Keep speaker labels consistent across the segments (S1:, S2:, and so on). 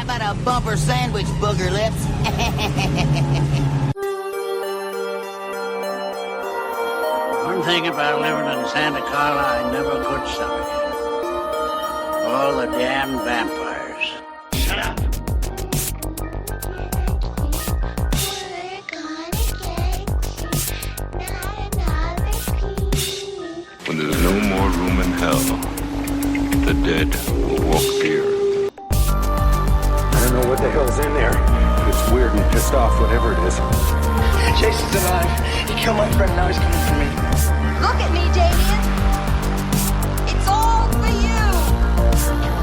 S1: about a bumper sandwich, booger lips?
S2: One thing about living in Santa Carla I never could stomach. All the damn vampires. Shut up!
S3: When there's no more room in hell, the dead will walk here.
S4: I don't know what the hell's in there. It's weird and pissed off, whatever it is.
S5: Jason's alive. He killed my friend, now he's coming for me.
S6: Look at me, Damien. It's all for you.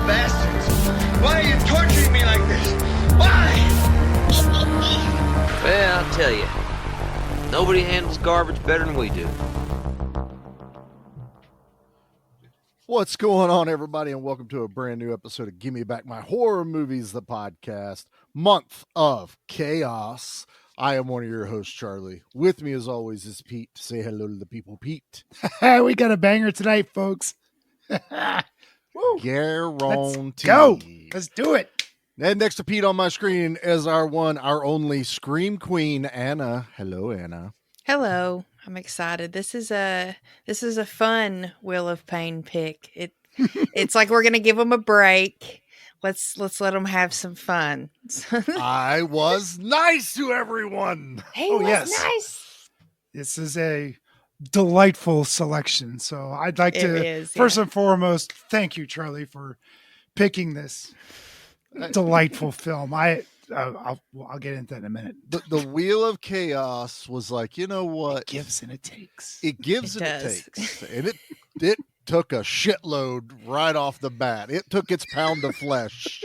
S5: Bastards. Why are you torturing me like this? Why?
S7: Well, I'll tell you. Nobody handles garbage better than we do.
S8: What's going on, everybody, and welcome to a brand new episode of Gimme Back My Horror Movies, the podcast, month of chaos. I am one of your hosts, Charlie. With me, as always, is Pete. Say hello to the people, Pete.
S9: We got a banger tonight, folks.
S8: Guarantee.
S9: Let's go. Let's do it.
S8: And next to Pete on my screen is our one, our only Scream Queen, Anna. Hello, Anna.
S10: Hello. I'm excited. This is a fun Wheel of Pain pick. It's like we're gonna give them a break. Let's let them have some fun.
S8: I was nice to everyone.
S10: He was nice.
S9: This is a delightful selection. So I'd like to first and foremost thank you, Charlie, for picking this delightful film. I'll get into that in a minute.
S8: The Wheel of Chaos was like, you know what?
S9: It gives and it takes.
S8: It gives and it takes. And it took a shitload right off the bat. It took its pound of flesh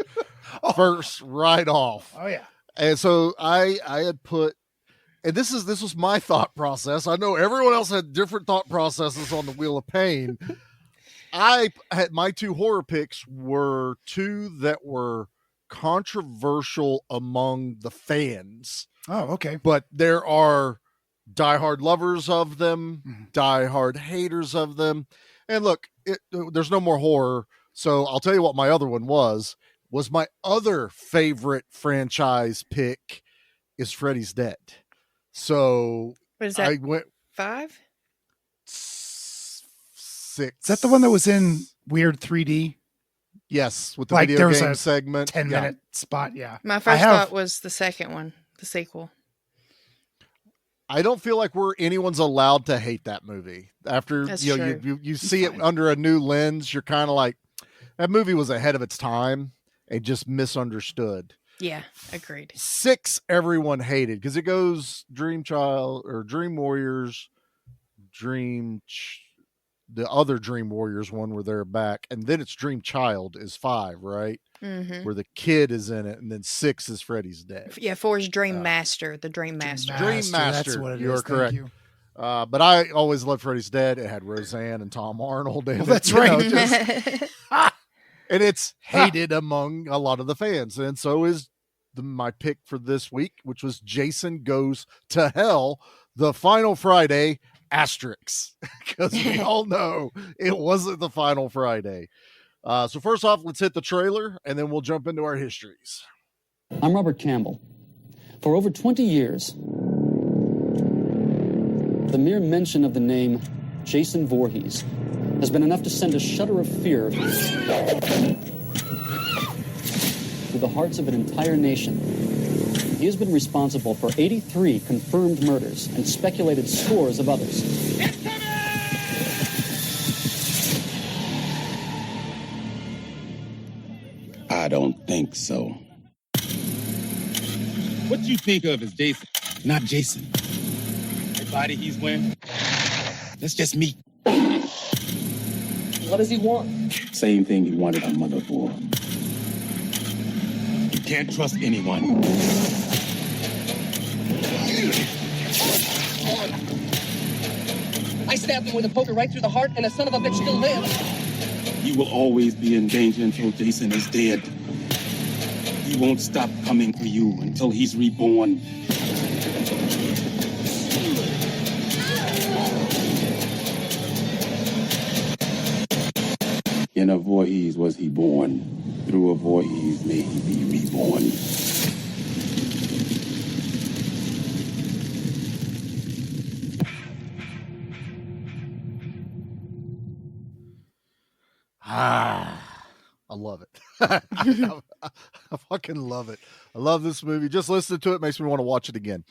S8: first right off.
S9: Oh, yeah.
S8: And so I had put, and this was my thought process. I know everyone else had different thought processes on the Wheel of Pain. I had my two horror picks were two that were controversial among the fans.
S9: Oh, okay.
S8: But there are diehard lovers of them, diehard haters of them. And look, there's no more horror. So I'll tell you what my other one was my other favorite franchise pick is Freddy's Dead. So
S10: what is that?
S8: I went
S10: 5?
S8: 6.
S9: Is that the one that was in weird 3D?
S8: Yes, with the
S9: like
S8: video
S9: there
S8: game
S9: was
S8: segment.
S9: 10-minute spot, yeah.
S10: My first thought was the second one, the sequel.
S8: I don't feel like anyone's allowed to hate that movie. After you see it under a new lens, you're kind of like, that movie was ahead of its time and just misunderstood.
S10: Yeah, agreed.
S8: 6 everyone hated because it goes Dream Child or Dream Warriors, the other Dream Warriors one where they're back, and then it's Dream Child is 5, right?
S10: Mm-hmm.
S8: Where the kid is in it, and then 6 is Freddy's Dead.
S10: Yeah, 4 is Dream Master, the Dream Master.
S8: Dream Master,
S9: that's what it
S8: you're
S9: is.
S8: correct.
S9: Thank you.
S8: But I always loved Freddy's Dead. It had Roseanne and Tom Arnold. And
S9: that's right.
S8: And it's hated among a lot of the fans. And so is my pick for this week, which was Jason Goes to Hell, the final Friday asterisk. Because we all know it wasn't the final Friday. So first off, let's hit the trailer, and then we'll jump into our histories.
S11: I'm Robert Campbell. For over 20 years, the mere mention of the name Jason Voorhees has been enough to send a shudder of fear through the hearts of an entire nation. He has been responsible for 83 confirmed murders and speculated scores of others.
S12: I don't think so. What you think of as Jason, not Jason. The body he's wearing, that's just me.
S11: What does he want?
S12: Same thing he wanted our mother for. You can't trust anyone.
S11: I stabbed him with a poker right through the heart, and the son of a bitch still lives.
S12: You will always be in danger until Jason is dead. He won't stop coming for you until he's reborn. In a Voorhees was he born. Through a Voorhees may he be reborn.
S8: love it. I fucking love it. I love this movie. Just listening to it makes me want to watch it again.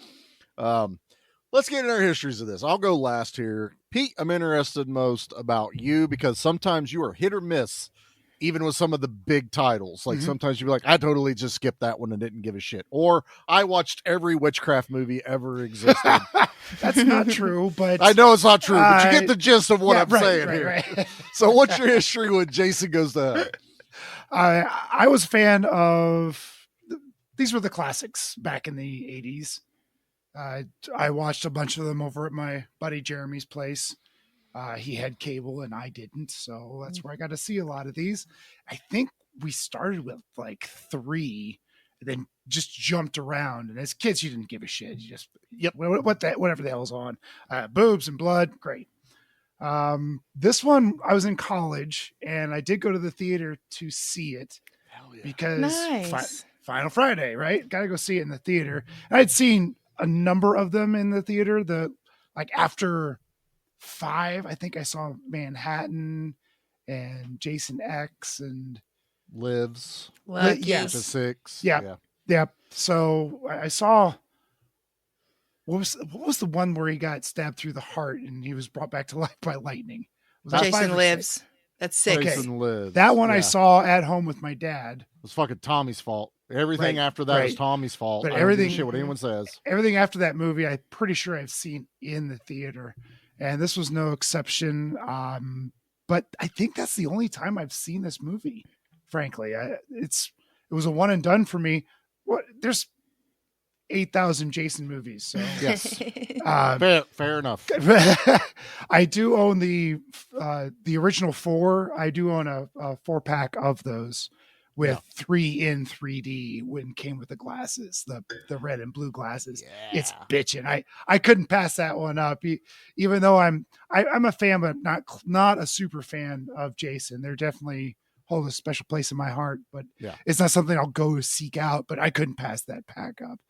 S8: Let's get into our histories of this. I'll go last here. Pete, I'm interested most about you because sometimes you are hit or miss, even with some of the big titles. Like sometimes you'll be like, I totally just skipped that one and didn't give a shit. Or I watched every witchcraft movie ever existed.
S9: That's not true, but
S8: I know it's not true, but you get the gist of what I'm saying here.
S9: Right.
S8: So what's your history with Jason Goes to Hell?
S9: I was a fan of, these were the classics back in the 80s. I watched a bunch of them over at my buddy Jeremy's place. He had cable and I didn't, so that's where I got to see a lot of these. I think we started with like 3, and then just jumped around. And as kids, you didn't give a shit. You just whatever the hell's on. Boobs and blood, great. This one, I was in college, and I did go to the theater to see it because Final Friday, right? Got to go see it in the theater. I'd seen a number of them in the theater. After 5, I think I saw Manhattan and Jason X and
S8: Lives.
S9: Yes.
S8: The 6.
S9: Yeah. So I saw, what was the one where he got stabbed through the heart and he was brought back to life by lightning? Was that
S10: Jason Lives. That's 6.
S8: Jason Lives.
S9: That one I saw at home with my dad.
S8: It was fucking Tommy's fault. Everything after that is Tommy's fault.
S9: But
S8: I don't give a shit what anyone says.
S9: Everything after that movie, I'm pretty sure I've seen in the theater, and this was no exception. But I think that's the only time I've seen this movie. Frankly, it was a one and done for me. There's 8,000 Jason movies, so
S8: yes, fair enough.
S9: I do own the original 4. I do own a 4-pack of those. With 3 in 3D when came with the glasses, the red and blue glasses. Yeah. It's bitching. I couldn't pass that one up, even though I'm a fan, but not a super fan of Jason. They're definitely hold a special place in my heart, but it's not something I'll go seek out. But I couldn't pass that pack up.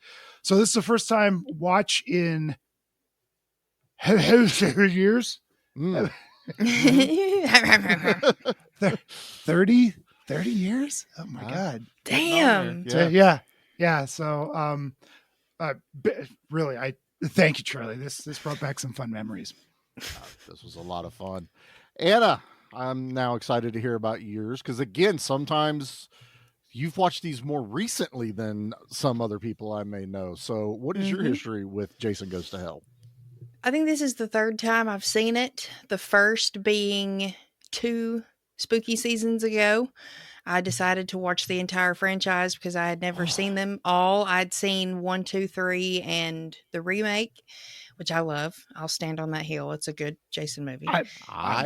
S9: So this is the first time watch in years. 30 years? Oh my God.
S10: Damn.
S9: Yeah. So, really, I thank you, Charlie. This brought back some fun memories.
S8: This was a lot of fun. Anna, I'm now excited to hear about yours. Cause again, sometimes you've watched these more recently than some other people I may know. So what is your history with Jason Goes to Hell?
S10: I think this is the 3rd time I've seen it. The first being 2 spooky seasons ago. I decided to watch the entire franchise because I had never seen them all. I'd seen 1, 2, 3 and the remake, which I love. I'll stand on that hill. It's a good Jason movie.
S8: I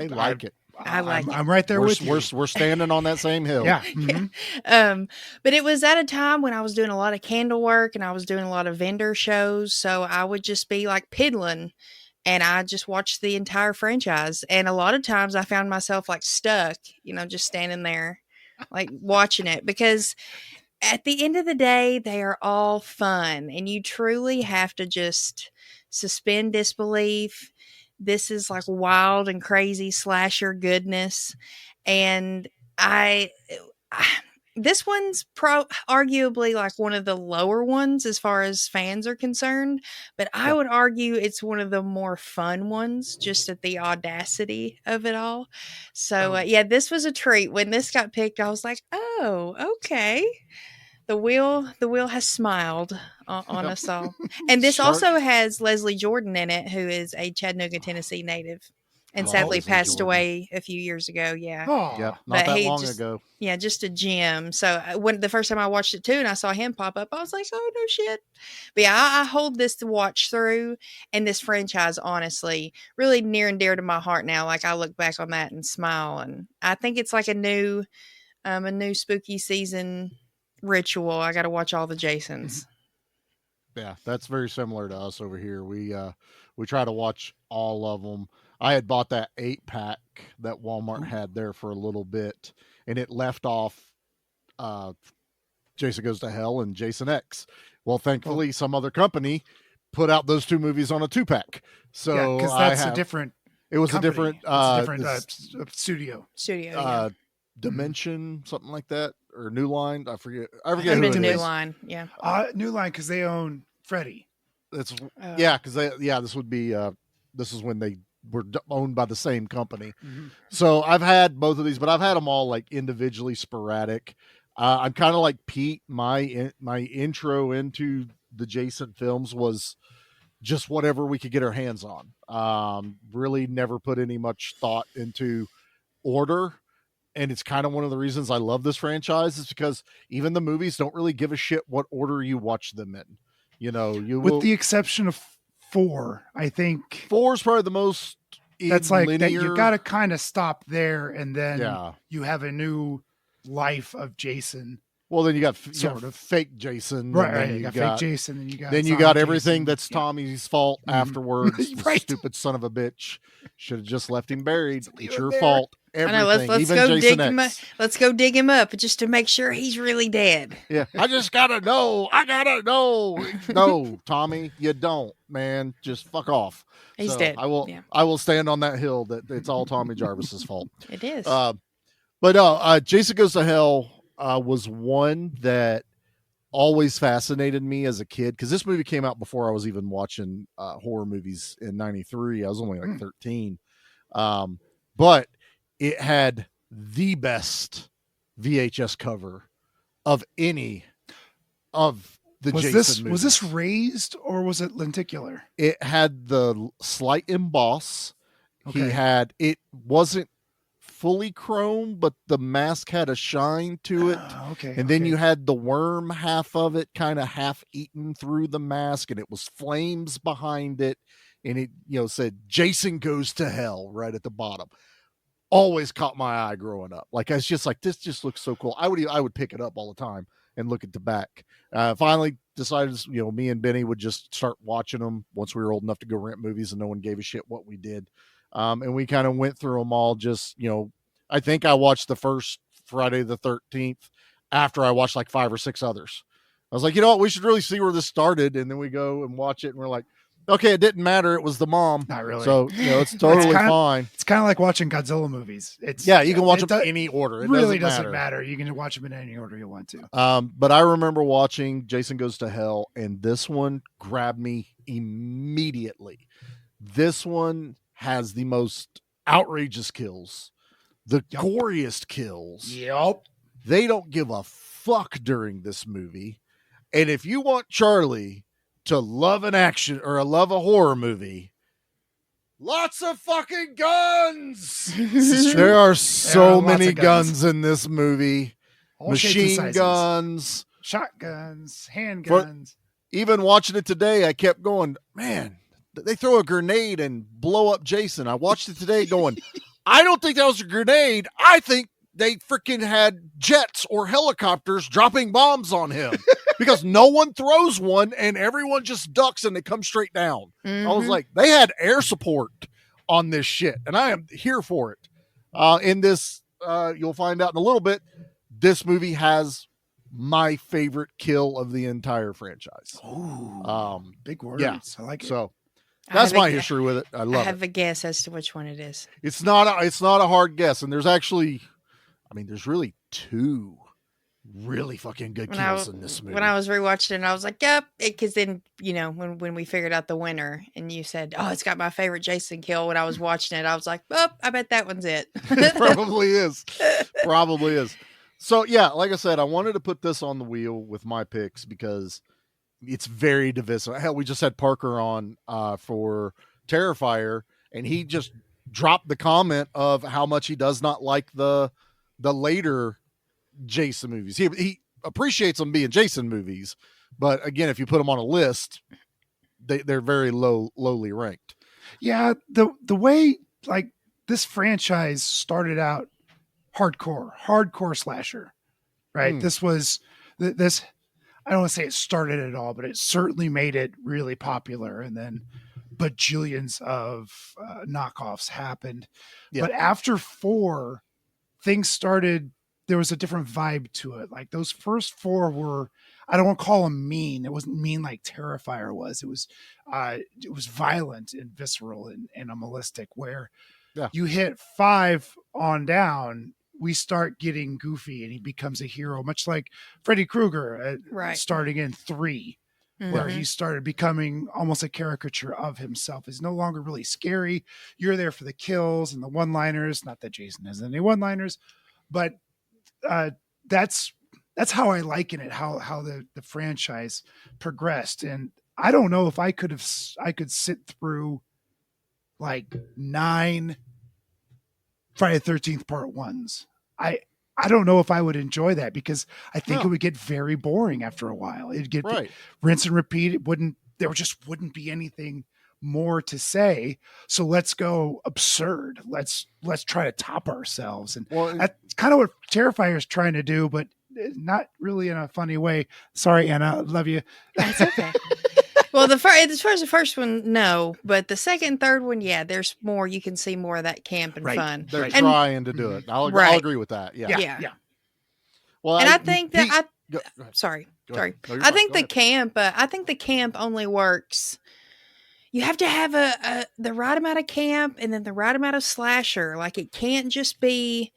S8: like it.
S10: I like it.
S9: I'm right there with you.
S8: We're standing on that same hill.
S9: Yeah. Mm-hmm.
S10: But it was at a time when I was doing a lot of candle work and I was doing a lot of vendor shows. So I would just be like piddling. And I just watched the entire franchise. And a lot of times I found myself like stuck, just standing there, like watching it. Because at the end of the day, they are all fun. And you truly have to just suspend disbelief. This is like wild and crazy slasher goodness. And this one's arguably like one of the lower ones as far as fans are concerned, but I would argue it's one of the more fun ones just at the audacity of it all. So this was a treat. When this got picked, I was like, oh, okay. The wheel has smiled on us all. And this also has Leslie Jordan in it, who is a Chattanooga, Tennessee native. And sadly passed away a few years ago. Yeah.
S9: Oh,
S8: yeah. Not that long ago.
S10: Yeah. Just a gem. So when the first time I watched it too, and I saw him pop up, I was like, oh no shit. But yeah, I hold this to watch through, and this franchise, honestly, really near and dear to my heart now. Like I look back on that and smile, and I think it's like a new spooky season ritual. I got to watch all the Jasons.
S8: Yeah. That's very similar to us over here. We try to watch all of them. I had bought that 8-pack that Walmart had there for a little bit, and it left off Jason Goes to Hell and Jason X. Well, thankfully, some other company put out those 2 movies on a 2-pack. So
S9: because that's a different.
S8: It was
S9: company.
S8: a different
S9: studio.
S10: Studio.
S8: Dimension, something like that, or New Line. I forget who it
S10: New
S8: is.
S10: Line, yeah.
S9: New Line, because they own Freddy.
S8: It's because this would be this is when they were owned by the same company. So I've had both of these, but I've had them all like individually sporadic. I'm kind of like Pete. My intro into the Jason films was just whatever we could get our hands on. Really never put any much thought into order. And it's kind of one of the reasons I love this franchise is because even the movies don't really give a shit what order you watch them in. You know,
S9: with the exception of 4, I think
S8: 4 is probably the most.
S9: That's like that. You got to kind of stop there, and then you have a new life of Jason.
S8: Well, then you got fake Jason,
S9: right? You got fake Jason, and
S8: you got everything Jason. That's Tommy's fault afterwards. Right. Stupid son of a bitch, should have just left him buried. It's your fault. Everything. I know.
S10: Let's go Jason dig him up. Let's go dig him up just to make sure he's really dead.
S8: Yeah, I just gotta know. I gotta know. No, Tommy, you don't, man. Just fuck off.
S10: He's dead.
S8: I will. Yeah. I will stand on that hill that it's all Tommy Jarvis's fault.
S10: It is.
S8: But Jason Goes to Hell was one that always fascinated me as a kid because this movie came out before I was even watching horror movies in '93. I was only like 13, but it had the best VHS cover of any of the Jason movies.
S9: Was this raised or was it lenticular?
S8: It had the slight emboss.
S9: Okay.
S8: It wasn't fully chrome, but the mask had a shine to it. And then you had the worm half of it kind of half eaten through the mask, and it was flames behind it. And it, said Jason Goes to Hell right at the bottom. Always caught my eye growing up. Like, I was just like, this just looks so cool. I would pick it up all the time and look at the back. Finally decided, me and Benny would just start watching them once we were old enough to go rent movies and no one gave a shit what we did. And we kind of went through them all just, I think I watched the first Friday the 13th after I watched like 5 or 6 others. I was like, we should really see where this started. And then we go and watch it and we're like, okay, it didn't matter. It was the mom.
S9: Not really.
S8: So, it's totally fine.
S9: It's kind of like watching Godzilla movies.
S8: You can watch them in any order. It
S9: really doesn't matter. You can watch them in any order you want to.
S8: But I remember watching Jason Goes to Hell, and this one grabbed me immediately. This one has the most outrageous kills, the goriest kills.
S9: Yep.
S8: They don't give a fuck during this movie. And if you want Charlie to love an action or love a horror movie, lots of fucking guns. There are so many guns in this movie.
S9: All
S8: machine guns,
S9: shotguns, handguns.
S8: Even watching it today, I kept going, man, they throw a grenade and blow up Jason. I watched it today going, I don't think that was a grenade. I think they freaking had jets or helicopters dropping bombs on him because no one throws one and everyone just ducks and they come straight down. I was like, they had air support on this shit, and I am here for it. In this, you'll find out in a little bit, this movie has my favorite kill of the entire franchise.
S9: Ooh, big words.
S8: Yeah.
S9: I like it.
S8: So that's my history with it. I love it.
S10: I have a guess as to which one it is.
S8: It's not a hard guess. And there's actually, there's really 2 really fucking good kills in this movie.
S10: When I was rewatching it, I was like, yep. Because then, when we figured out the winner and you said, oh, it's got my favorite Jason kill when I was watching it, I was like, oh, I bet that one's it.
S8: It probably is. Probably is. So, yeah, like I said, I wanted to put this on the wheel with my picks because it's very divisive. Hell, we just had Parker on for Terrifier, and he just dropped the comment of how much he does not like the later Jason movies. He appreciates them being Jason movies, but again, if you put them on a list, they're very lowly ranked.
S9: Yeah, the way like this franchise started out hardcore slasher, right? This was this. I don't want to say it started it all, but it certainly made it really popular. And then bajillions of knockoffs happened. Yeah. But after 4, things started, there was a different vibe to it. Like those first 4 were, I don't want to call them mean. It wasn't mean like Terrifier was. It was violent and visceral and animalistic, where you hit 5 on down we start getting goofy and he becomes a hero, much like Freddy Krueger starting in 3, where he started becoming almost a caricature of himself. He's no longer really scary. You're there for the kills and the one-liners. Not that Jason has any one-liners, but that's how I liken it, how the franchise progressed. And I don't know if I could sit through like 9 Friday the 13th part 1s. I don't know if I would enjoy that, because I think it would get very boring after a while. It'd get rinse and repeat. There just wouldn't be anything more to say. So let's go absurd. Let's try to top ourselves. And that's kind of what Terrifier is trying to do, but not really in a funny way. Sorry, Anna. Love you.
S10: That's okay. Well, as far as the first one, no, but the second and third one, yeah, there's more. You can see more of that camp and fun.
S8: They're trying to do it. I'll agree with that. Yeah.
S10: Well, and I think that sorry. No, I think the camp only works. You have to have the right amount of camp and then the right amount of slasher. Like, it can't just be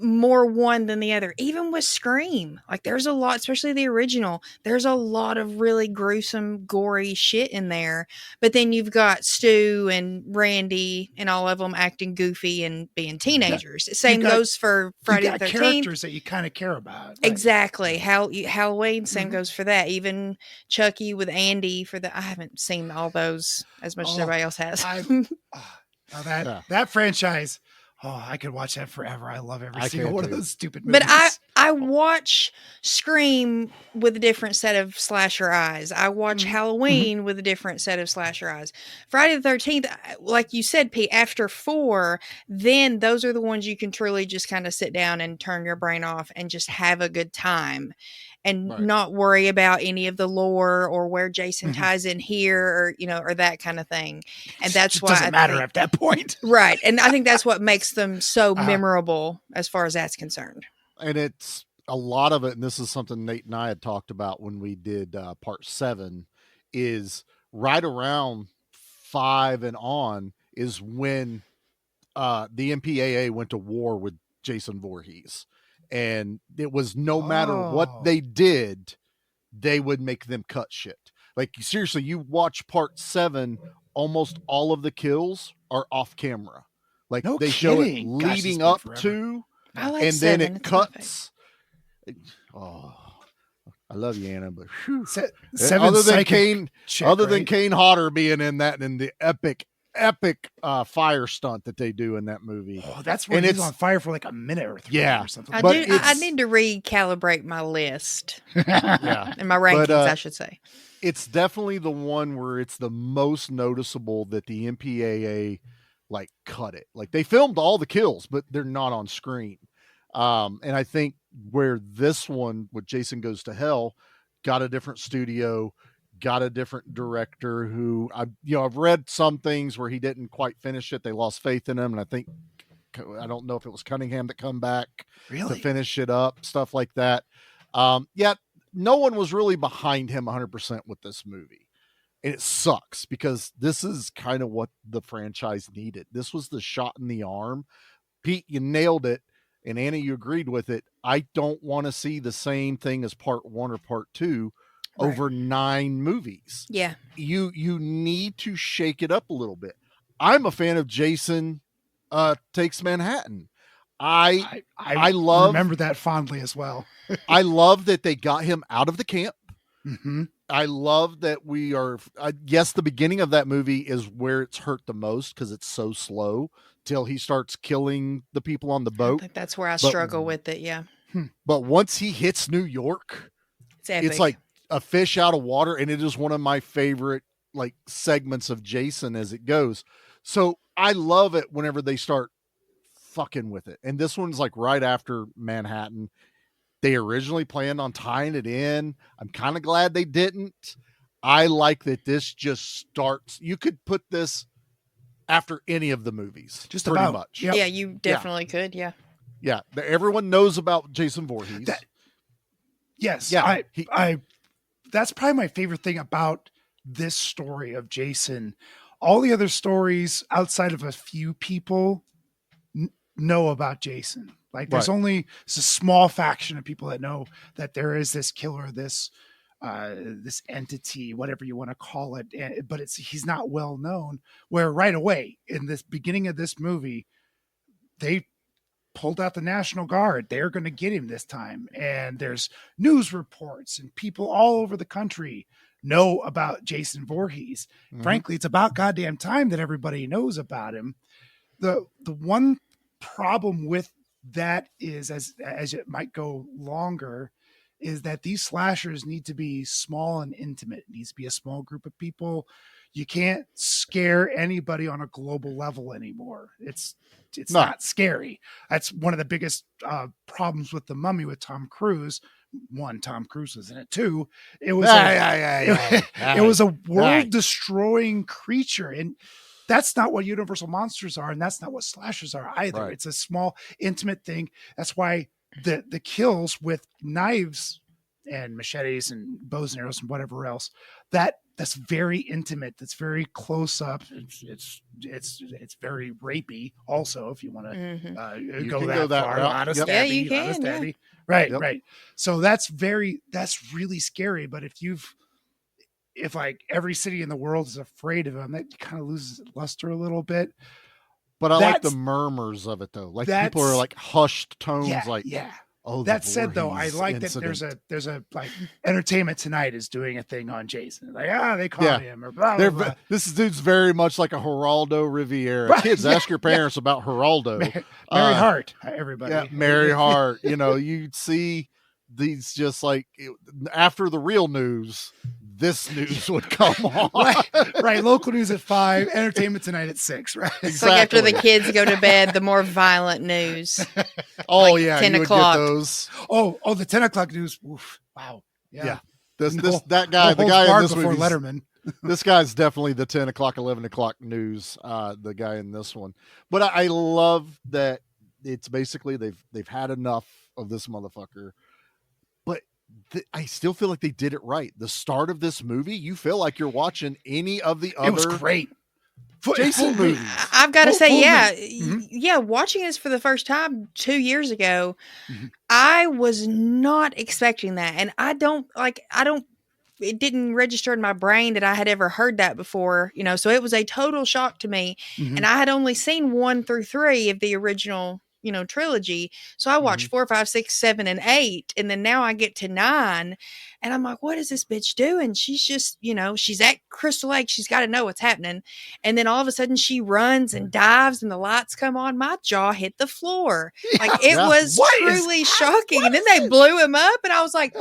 S10: more one than the other. Even with Scream, like, there's a lot, especially the original, there's a lot of really gruesome, gory shit in there. But then you've got Stu and Randy and all of them acting goofy and being teenagers. Same goes for Friday the 13th.
S9: Characters that you kind of care about. Right?
S10: Exactly. Halloween, same goes for that. Even Chucky with Andy I haven't seen all those as much as everybody else has.
S9: That franchise. Oh, I could watch that forever. I love every single one of those stupid movies.
S10: But I watch Scream with a different set of slasher eyes. I watch Halloween with a different set of slasher eyes. Friday the 13th, like you said, Pete, after 4, then those are the ones you can truly just kind of sit down and turn your brain off and just have a good time. And not worry about any of the lore or where Jason ties in here, or that kind of thing. And that's why
S9: it doesn't matter at that point.
S10: Right. And I think that's what makes them so memorable as far as that's concerned.
S8: And it's a lot of it. And this is something Nate and I had talked about when we did part 7, is right around 5 and on is when the MPAA went to war with Jason Voorhees. And it was no matter what they did, they would make them cut shit. Like, seriously, you watch part 7, almost all of the kills are off camera. Like, they show it leading up to, and then it cuts. I love you, Anna, but other than Kane Hodder being in that, and the epic fire stunt that they do in that movie.
S9: Oh, that's when he's on fire for like a minute or 3 or something.
S10: I need to recalibrate my list. And my rankings, I should say.
S8: It's definitely the one where it's the most noticeable that the MPAA like cut it. Like, they filmed all the kills, but they're not on screen. And I think where this one with Jason Goes to Hell got a different studio, got a different director who I've read some things where he didn't quite finish it. They lost faith in him. And I don't know if it was Cunningham that come back to finish it up, stuff like that. No one was really behind him 100% with this movie. And it sucks because this is kind of what the franchise needed. This was the shot in the arm. Pete, you nailed it. And Anna, you agreed with it. I don't want to see the same thing as part 1 or part 2 over 9 movies.
S10: Yeah.
S8: You need to shake it up a little bit. I'm a fan of Jason Takes Manhattan. I
S9: remember that fondly as well.
S8: I love that they got him out of the camp. I love that we are, yes, the beginning of that movie is where it's hurt the most because it's so slow till he starts killing the people on the boat.
S10: I think that's where I struggle with it. Yeah.
S8: But once he hits New York, it's like a fish out of water. And it is one of my favorite like segments of Jason as it goes. So I love it whenever they start fucking with it. And this one's like right after Manhattan. They originally planned on tying it in. I'm kind of glad they didn't. I like that this just starts. You could put this after any of the movies.
S9: Just
S8: pretty
S9: about
S8: much.
S10: Yeah, you definitely could. Yeah.
S8: Yeah. Everyone knows about Jason Voorhees.
S9: Yes. Yeah. I that's probably my favorite thing about this story of Jason. All the other stories outside of a few people, know about Jason. Like there's only a small faction of people that know that there is this killer, this entity, whatever you want to call it, but he's not well known. Where right away in this beginning of this movie, they pulled out the National Guard. They're going to get him this time, and there's news reports, and people all over the country know about Jason Voorhees. Frankly, it's about goddamn time that everybody knows about him. The one problem with that is, as it might go longer, is that these slashers need to be small and intimate. It needs to be a small group of people. You can't scare anybody on a global level anymore. It's not scary. That's one of the biggest problems with The Mummy with Tom Cruise. One, Tom Cruise was in it. Two, it was it was a world destroying creature, and that's not what Universal monsters are, and that's not what slashers are either. Right. It's a small, intimate thing. That's why the kills with knives and machetes and bows and arrows and whatever else, that's very intimate. That's very close up. It's very rapey. Also, if you want to go that far,
S10: route. Yeah, you can. Yeah.
S9: Right, right. So that's really scary. But if like every city in the world is afraid of him, that kind of loses luster a little bit.
S8: But I like the murmurs of it though. Like people are like hushed tones. Oh,
S9: that said though, I like incident. that there's a like Entertainment Tonight is doing a thing on Jason. Like, they caught him or blah, blah, blah.
S8: This dude's very much like a Geraldo Riviera. Right. Kids, ask your parents about Geraldo.
S9: Mary Hart, everybody.
S8: Yeah, Mary Hart. You'd see these just like after the real news, this news would come on.
S9: Right. Local news at 5, Entertainment Tonight at 6. Right.
S10: It's like after the kids go to bed, the more violent news.
S8: Oh
S10: like
S8: yeah,
S10: 10
S8: you
S10: o'clock.
S8: Would get those.
S9: Oh, the 10 o'clock news. Oof, wow. Yeah.
S8: That guy, the guy in this movie,
S9: Letterman.
S8: This guy's definitely the 10 o'clock, 11 o'clock news. The guy in this one, but I love that it's basically they've had enough of this motherfucker. I still feel like they did it right. The start of this movie, you feel like you're watching any of the other.
S9: It was great.
S8: Jason movies.
S10: I've got to say, yeah, watching this for the first time 2 years ago, I was not expecting that, and it didn't register in my brain that I had ever heard that before. So it was a total shock to me, and I had only seen 1 through 3 of the original trilogy. So I watched 4, 5, 6, 7, and 8. And then now I get to 9 and I'm like, what is this bitch doing? She's just, she's at Crystal Lake. She's got to know what's happening. And then all of a sudden she runs and dives and the lights come on. My jaw hit the floor. Like it was truly shocking. And then they blew him up and I was like,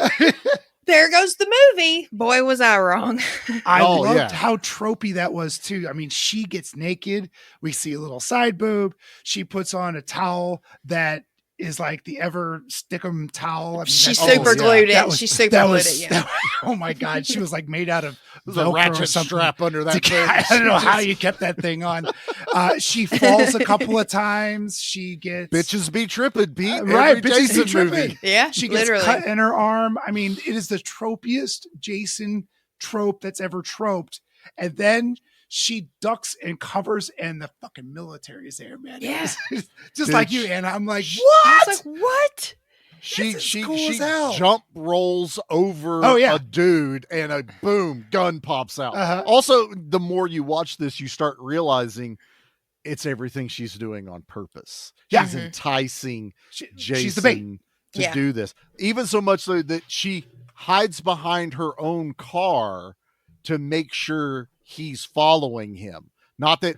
S10: there goes the movie. Boy, was I wrong.
S9: I loved how tropey that was too. I mean, she gets naked. We see a little side boob. She puts on a towel that is like the ever stickum towel. I mean,
S10: she super glued it. She super glued it. Yeah.
S9: Oh my God. She was like made out of
S8: a ratchet strap under that.
S9: I don't know how you kept that thing on. She falls a couple of times. She gets
S8: bitches be tripping, Pete.
S9: Right.
S8: Bitches be tripping.
S10: Yeah.
S9: She gets cut in her arm. I mean, it is the tropiest Jason trope that's ever troped. And then she ducks and covers, and the fucking military is there, man.
S10: Yeah.
S9: Just like you, Anna. I'm like, what?
S10: I was like, what?
S8: She jump rolls over a dude, and a boom, gun pops out. Also, the more you watch this, you start realizing it's everything she's doing on purpose. She's enticing Jason to do this. Even so much so that she hides behind her own car to make sure he's following him. Not that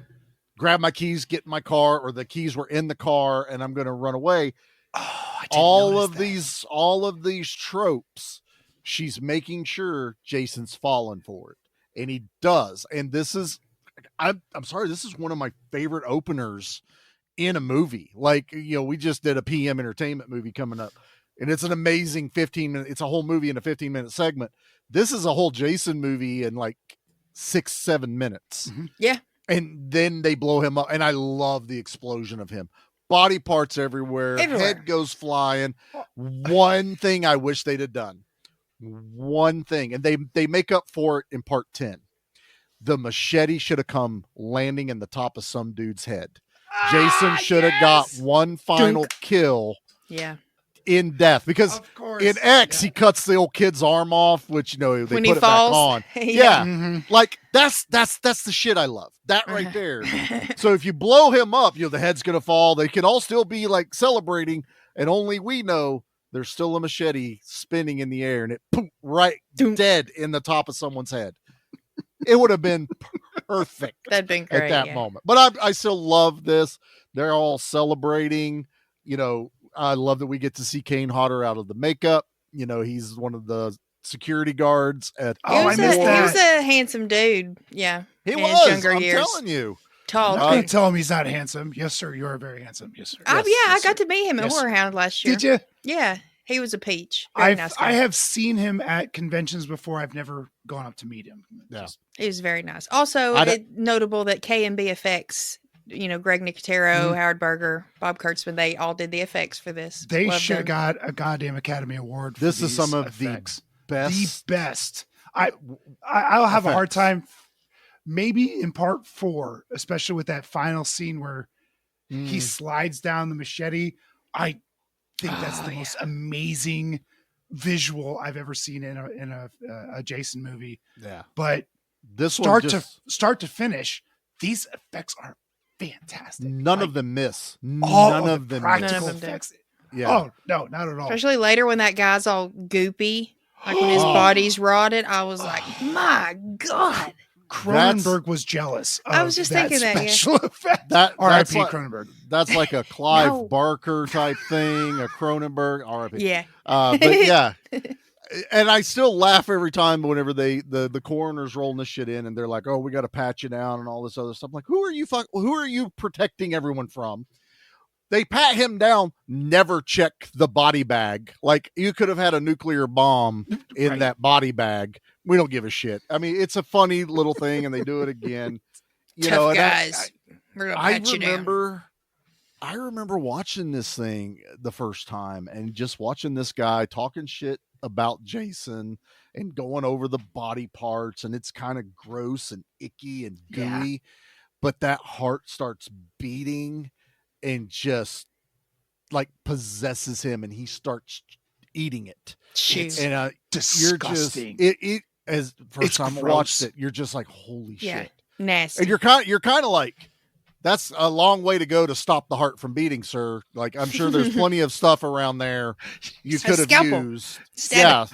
S8: grab my keys, get in my car, or the keys were in the car and I'm going to run away. All of these tropes, she's making sure Jason's falling for it, and he does. And this is, I'm sorry, this is one of my favorite openers in a movie. Like, we just did a PM Entertainment movie coming up, and it's an amazing 15-minute. It's a whole movie in a 15-minute segment. This is a whole Jason movie in like 6-7 minutes.
S10: Yeah.
S8: And then they blow him up, and I love the explosion of him. Body parts everywhere. Head goes flying. One thing I wish they'd have done. One thing. And they make up for it in part 10. The machete should have come landing in the top of some dude's head. Jason should have got one final kill.
S10: Yeah.
S8: In death, because in X he cuts the old kid's arm off, which they
S10: when
S8: put
S10: he
S8: it
S10: falls.
S8: back on. Yeah, like that's the shit I love. That right there. So if you blow him up, the head's gonna fall. They can all still be like celebrating, and only we know there's still a machete spinning in the air, and it dead in the top of someone's head. It would have been perfect.
S10: That'd been great
S8: at that moment. But I still love this. They're all celebrating. I love that we get to see Kane Hodder out of the makeup. He's one of the security guards at.
S10: He was a handsome dude. Yeah,
S8: he
S10: in
S8: was.
S10: His younger
S8: I'm
S10: years.
S8: telling you.
S10: Tall.
S9: I'm not going to tell him he's not handsome. Yes, sir. You are very handsome. Yes, sir.
S10: I got to meet him at Horror Hound last year.
S9: Did you?
S10: Yeah, he was a peach. Very nice guy.
S9: I have seen him at conventions before. I've never gone up to meet him.
S8: Yeah,
S10: he was very nice. Also, notable that K&B Effects. Greg Nicotero, Howard Berger, Bob Kurtzman, they all did the effects for this.
S9: They should have got a goddamn Academy Award for
S8: this is some of
S9: effects.
S8: The
S9: best. I'll have a hard time, maybe in part 4, especially with that final scene where he slides down the machete. I think that's the most amazing visual I've ever seen in a Jason movie.
S8: Yeah.
S9: But
S8: this
S9: start to finish, these effects are fantastic.
S8: None of them miss.
S9: None of them practical effects.
S8: Yeah.
S9: Oh no, not at all.
S10: Especially later when that guy's all goopy, like when his body's rotted. I was like, my God.
S9: Cronenberg was jealous.
S10: I was just thinking that
S9: special effect.
S8: R.I.P.
S9: Like, Cronenberg.
S8: That's like a Clive Barker type thing. A Cronenberg. R.I.P.
S10: Yeah.
S8: But yeah. And I still laugh every time whenever the coroner's rolling this shit in and they're like, "Oh, we got to pat you down" and all this other stuff. I'm like, who are you protecting everyone from? They pat him down, never check the body bag. Like you could have had a nuclear bomb in that body bag. We don't give a shit. I mean, it's a funny little thing, and they do it again.
S10: Tough guys. We're gonna pat you down.
S8: I remember watching this thing the first time and just watching this guy talking shit about Jason and going over the body parts, and it's kind of gross and icky and gooey, but that heart starts beating and just like possesses him, and he starts eating it.
S10: Jeez.
S8: And
S9: disgusting.
S8: You're just as first time I watched it, you're just like, holy shit,
S10: nasty.
S8: And you're kind of like, that's a long way to go to stop the heart from beating, sir. Like, I'm sure there's plenty of stuff around there you could have used.
S10: Stab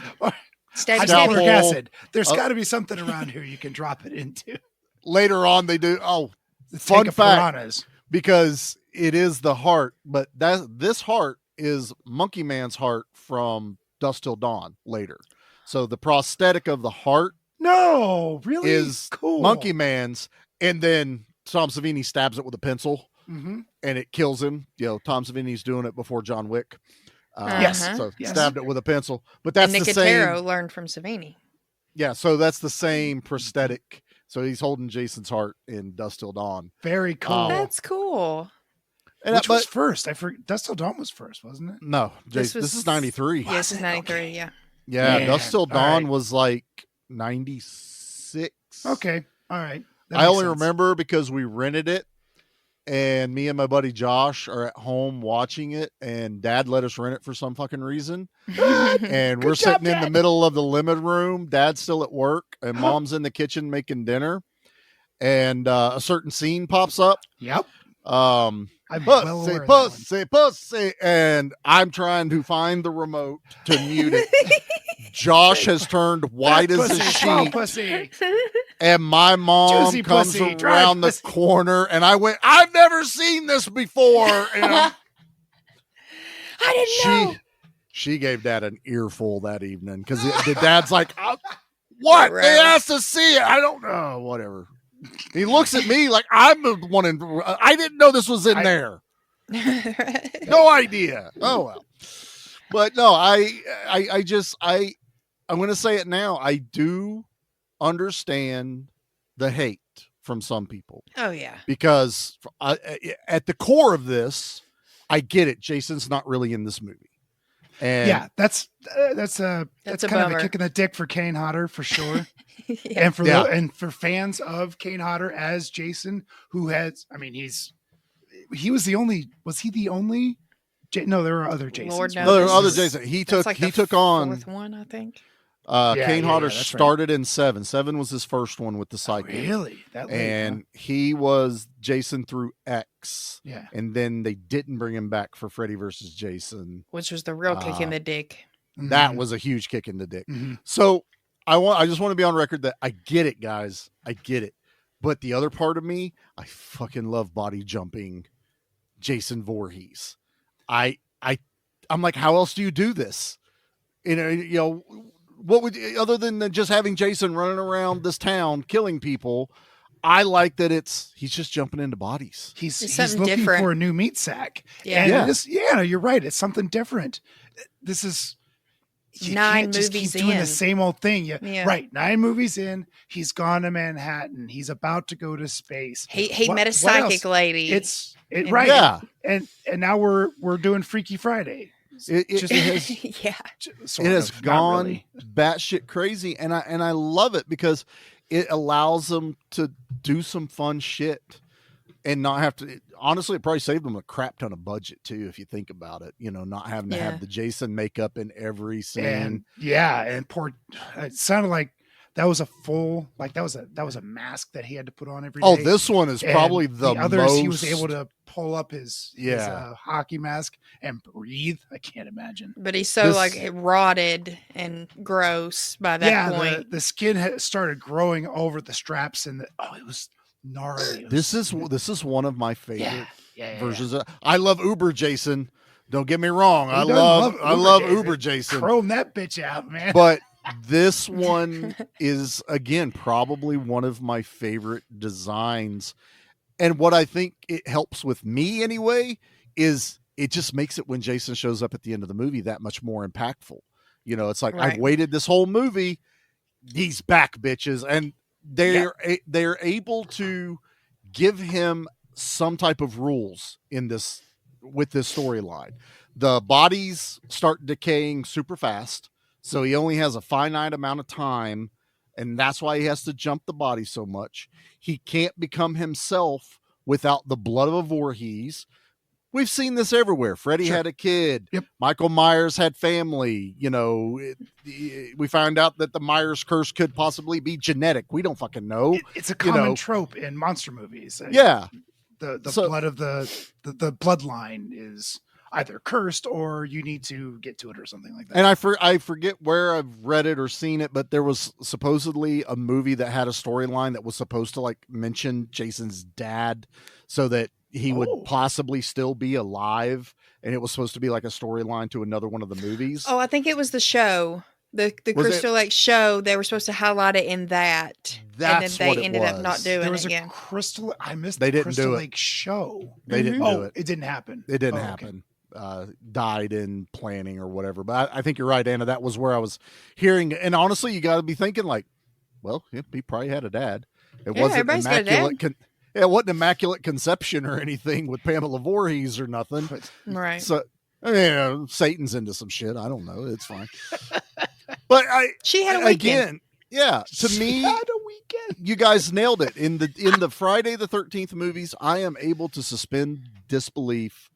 S9: Scalpel acid. There's got to be something around here you can drop it into.
S8: Later on, they do. Oh, fun fact, because it is the heart, but this heart is Monkey Man's heart from Dusk Till Dawn later. So the prosthetic of the heart,
S9: is
S8: cool. Monkey Man's, and then Tom Savini stabs it with a pencil, and it kills him. Tom Savini's doing it before John Wick. So stabbed it with a pencil. But that's the same.
S10: Nicotero learned from Savini.
S8: Yeah, so that's the same prosthetic. So he's holding Jason's heart in Dusk Till Dawn.
S9: Very cool.
S10: That's cool.
S9: Which was first? I forget. Dust Till Dawn was first, wasn't it?
S8: No, this is 93.
S10: Yes, this is 93, yeah.
S8: Yeah, Dust Till Dawn was like 96.
S9: Okay, all right.
S8: I only remember because we rented it, and me and my buddy Josh are at home watching it, and Dad let us rent it for some fucking reason. And we're sitting in the middle of the living room. Dad's still at work, and Mom's in the kitchen making dinner. And a certain scene pops up.
S9: Yep.
S8: Pussy, and I'm trying to find the remote to mute it. Josh has turned white as a sheet, and my mom
S9: Juicy
S8: comes
S9: pussy,
S8: around the corner, and I went, "I've never seen this before." And
S10: I didn't know.
S8: She gave Dad an earful that evening because the Dad's like, "What? They asked to see it. I don't know. Whatever." He looks at me like I'm the one I didn't know this was in there. No idea. Oh well. But no, I'm going to say it now. I do understand the hate from some people.
S10: Oh yeah.
S8: Because at the core of this, I get it. Jason's not really in this movie. And
S9: yeah, that's kind of a kick in the dick for Kane Hodder for sure.
S10: Yeah.
S9: And for fans of Kane Hodder as Jason, who has, he was the only. Was he the only? No, there were other Jasons.
S10: Lord knows.
S8: No, there were other Jason. He took on
S10: fourth one, I think.
S8: Kane Hodder started in 7. 7 was his first one with the psychic.
S9: Really? That late,
S8: and he was Jason through X.
S9: Yeah.
S8: And then they didn't bring him back for Freddy versus Jason,
S10: which was the real kick in the dick.
S8: That was a huge kick in the dick. So I just want to be on record that I get it, guys. I get it. But the other part of me, I fucking love body jumping Jason Voorhees. I'm like, how else do you do this? You know, what would, other than just having Jason running around this town killing people? I like that he's just jumping into bodies.
S9: He's looking
S10: different
S9: for a new meat sack.
S10: Yeah.
S9: And you're right. It's something different. This is
S10: 9
S9: just
S10: movies
S9: keep doing
S10: in.
S9: the same old thing.
S10: Yeah.
S9: Right. 9 movies in. He's gone to Manhattan. He's about to go to space.
S10: He met a psychic lady.
S9: Right.
S8: Yeah.
S9: And now we're doing Freaky Friday.
S8: It has gone
S9: really.
S8: batshit crazy, and I love it because it allows them to do some fun shit and not have to. Honestly, it probably saved them a crap ton of budget too, if you think about it. You know, not having to have the Jason makeup in every scene.
S9: And it sounded like that was a full, like that was a mask that he had to put on every day.
S8: Oh, this one is probably the
S9: others.
S8: most...
S9: He was able to pull up his hockey mask and breathe. I can't imagine.
S10: But he's so rotted and gross by that point.
S9: The skin had started growing over the straps, and it was gnarly.
S8: This is one of my favorite versions. I love Uber Jason. Don't get me wrong. I love Uber Jason.
S9: Chrome that bitch out, man.
S8: But this one is, again, probably one of my favorite designs. And what I think it helps with me anyway is it just makes it when Jason shows up at the end of the movie that much more impactful. You know, it's like, I've waited this whole movie. He's back, bitches. And they're able to give him some type of rules in this, with this storyline. The bodies start decaying super fast. So he only has a finite amount of time, and that's why he has to jump the body so much. He can't become himself without the blood of a Voorhees. We've seen this everywhere. Freddy had a kid.
S9: Yep.
S8: Michael Myers had family. You know, we found out that the Myers curse could possibly be genetic. We don't fucking know.
S9: It's a common trope in monster movies.
S8: Yeah.
S9: The blood of the bloodline is either cursed or you need to get to it or something like that.
S8: And I forget where I've read it or seen it, but there was supposedly a movie that had a storyline that was supposed to like mention Jason's dad so that he would possibly still be alive. And it was supposed to be like a storyline to another one of the movies.
S10: Oh, I think it was the show. The Crystal Lake show. They were supposed to highlight it in that.
S8: That's
S10: and then
S8: what
S10: they
S8: it
S10: ended up
S8: was.
S10: not doing
S9: There was
S10: it again.
S9: I missed
S8: They
S9: the
S8: didn't
S9: Crystal
S8: do it.
S9: Lake show.
S8: They didn't do it.
S9: It didn't happen.
S8: It didn't happen. Died in planning or whatever. But I think you're right, Anna. That was where I was hearing. And honestly, you got to be thinking like, well, he probably had a dad. It wasn't immaculate. It wasn't immaculate conception or anything with Pamela Voorhees or nothing.
S10: Right.
S8: So, I mean, Satan's into some shit. I don't know. It's fine. But
S10: she had a weekend.
S8: Again, yeah. To me, you guys nailed it. In the Friday the 13th movies, I am able to suspend disbelief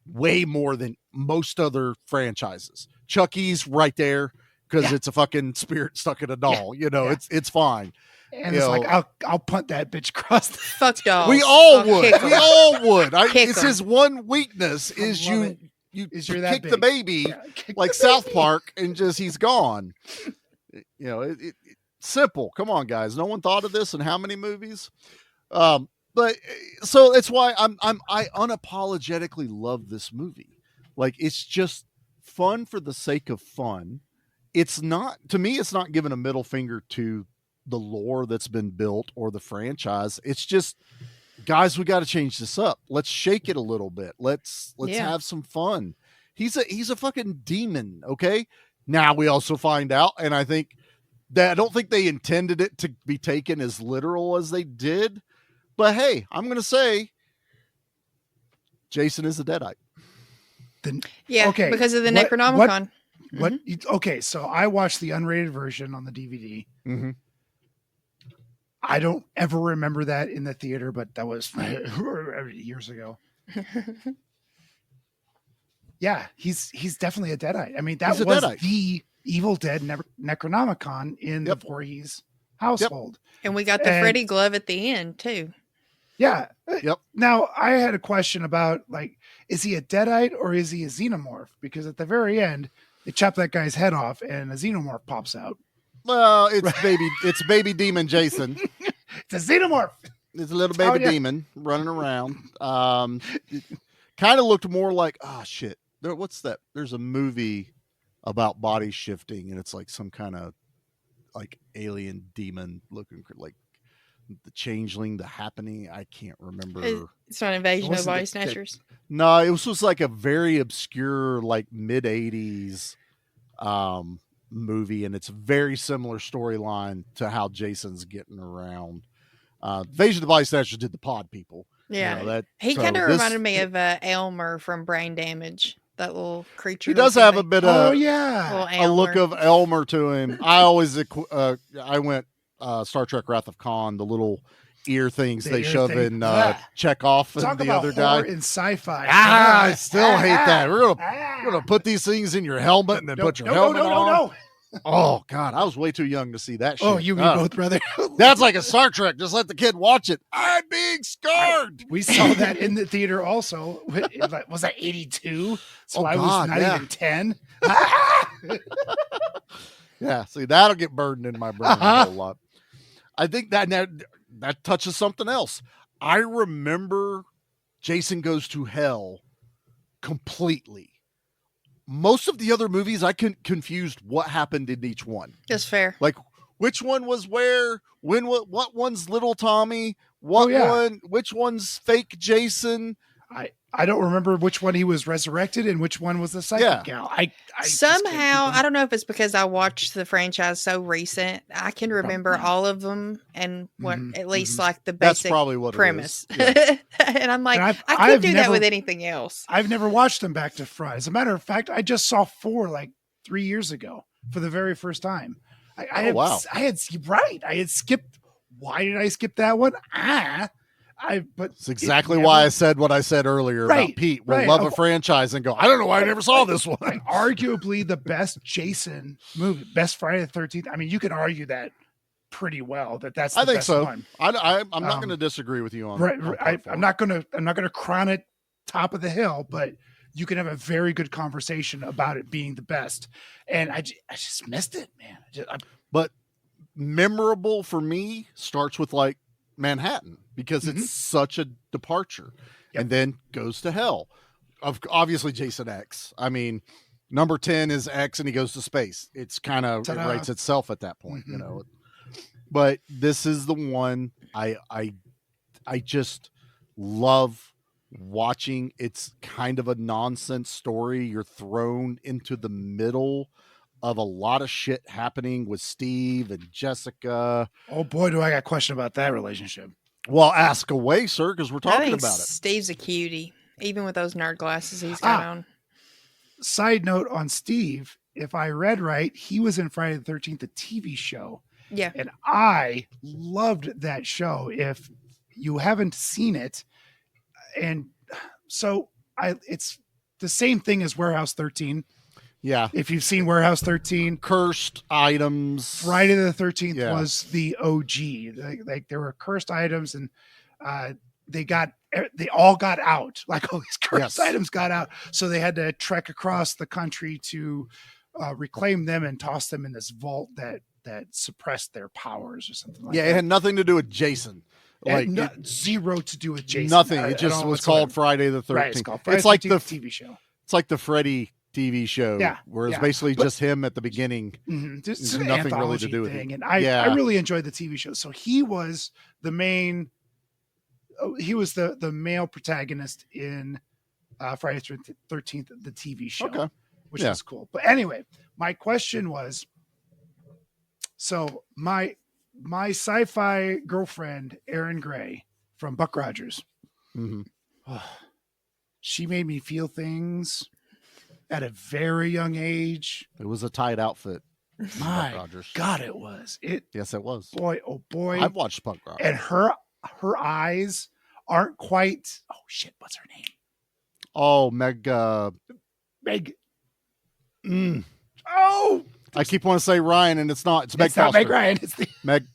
S8: way more than most other franchises. Chucky's right there because it's a fucking spirit stuck in a doll. You know, it's fine.
S9: And it's like, I'll punt that bitch across the
S10: fuck dolls.
S8: We all would. We all would. It's his one weakness is you kick the baby like South Park and just he's gone. You know, it's simple. Come on, guys. No one thought of this in how many movies? But so it's why I unapologetically love this movie. Like, it's just fun for the sake of fun. It's not, to me, it's not giving a middle finger to the lore that's been built or the franchise. It's just, guys, we got to change this up. Let's shake it a little bit. Let's have some fun. He's a fucking demon. Okay. Now we also find out, and I think that I don't think they intended it to be taken as literal as they did. But hey, I'm going to say Jason is a Deadite.
S10: Because of the Necronomicon.
S9: Okay, so I watched the unrated version on the DVD.
S8: Mm-hmm.
S9: I don't ever remember that in the theater, but that was years ago. Yeah, he's definitely a Deadite. I mean, that was
S8: Deadite.
S9: the Evil Dead Necronomicon in the Voorhees household.
S10: And we got the Freddy glove at the end too.
S9: Yeah.
S8: Yep.
S9: Now, I had a question about, like, is he a Deadite or is he a Xenomorph? Because at the very end, they chop that guy's head off and a Xenomorph pops out.
S8: Well, it's baby demon Jason.
S9: It's a Xenomorph.
S8: It's a little baby demon running around. It kind of looked more like, oh shit. What's that? There's a movie about body shifting, and it's like some kind of like alien demon looking like the Changeling, the Happening. I can't remember.
S10: It's not Invasion of Body Snatchers.
S8: No, it was just like a very obscure, like mid 80s movie, and it's a very similar storyline to how Jason's getting around. Invasion of the Body Snatchers did the pod people.
S10: Yeah, he kind of reminded me of Elmer from Brain Damage. That little creature.
S8: He does have a bit of
S10: a
S8: look of Elmer to him. I always I went Star Trek Wrath of Khan, the little ear things they shove in Chekhov and the other guy
S9: in sci-fi.
S8: I still hate that. We're gonna put these things in your helmet and then put your helmet on.
S9: No.
S8: Oh God, I was way too young to see that shit.
S9: Oh, you and me both, brother.
S8: That's like a Star Trek. Just let the kid watch it. I'm being scarred.
S9: We saw that in the theater also. Was that 82? So I was not even 10.
S8: Yeah, see, that'll get burned in my brain a whole lot. I think that touches something else. I remember Jason Goes to Hell completely. Most of the other movies, I confused what happened in each one.
S10: That's fair.
S8: Like, which one was where? What one's little Tommy? Which one's fake Jason?
S9: I don't remember which one he was resurrected and which one was the psychic gal. I
S10: somehow, I don't know if it's because I watched the franchise so recent. I can remember all of them and at least like the basic
S8: That's probably what
S10: premise.
S8: It is. Yeah.
S10: And I'm like, I couldn't do that with anything else.
S9: I've never watched them back to front. As a matter of fact, I just saw 4 like 3 years ago for the very first time. I had skipped. Why did I skip that one? But
S8: it's exactly why I said what I said earlier about Pete. We'll love a franchise and go, I don't know why I never saw this one.
S9: Arguably the best Jason movie, best Friday the 13th. I mean, you could argue that pretty well that's the best one.
S8: I'm not going to disagree with you on
S9: that. I'm not going to crown it top of the hill, but you can have a very good conversation about it being the best. And I just missed it, man.
S8: But memorable for me starts with like Manhattan because it's such a departure, and then Goes to Hell. Obviously, Jason X. I mean, number 10 is X, and he goes to space. It's kind of it writes itself at that point, you know. But this is the one I just love watching. It's kind of a nonsense story. You're thrown into the middle of a lot of shit happening with Steve and Jessica.
S9: Oh boy, do I got a question about that relationship.
S8: Well, ask away, sir, because we're talking about it.
S10: Steve's a cutie, even with those nerd glasses he's got on.
S9: Side note on Steve, if I read right, he was in Friday the 13th, the TV show.
S10: Yeah.
S9: And I loved that show. If you haven't seen it, and so it's the same thing as Warehouse 13.
S8: Yeah.
S9: If you've seen Warehouse 13,
S8: cursed items.
S9: Friday the 13th was the OG. Like there were cursed items, and they all got out. Like all these cursed items got out, so they had to trek across the country to reclaim them and toss them in this vault that suppressed their powers or something like that.
S8: Yeah, it had nothing to do with Jason. Like
S9: zero to do with Jason.
S8: Nothing. It just was called Friday the 13th.
S9: Right, it's called Friday
S8: it's like
S9: the 13th TV show.
S8: It's like the Freddy TV show, where it's basically just him at the beginning.
S9: Just
S8: nothing really to do with it.
S9: And I really enjoyed the TV show. So he was the main. He was the male protagonist in Friday the 13th, the TV show, which was cool. But anyway, my question was, so my sci-fi girlfriend Erin Gray from Buck Rogers, she made me feel things at a very young age.
S8: It was a tight outfit.
S9: My God, it was.
S8: Yes, it was.
S9: Boy, oh boy.
S8: I've watched Punk Rock.
S9: And her eyes aren't quite. Oh shit, what's her name?
S8: Oh, Meg.
S9: Oh,
S8: I keep wanting to say Ryan, and it's not. It's Meg
S9: it's not
S8: Foster.
S9: Meg Ryan. It's the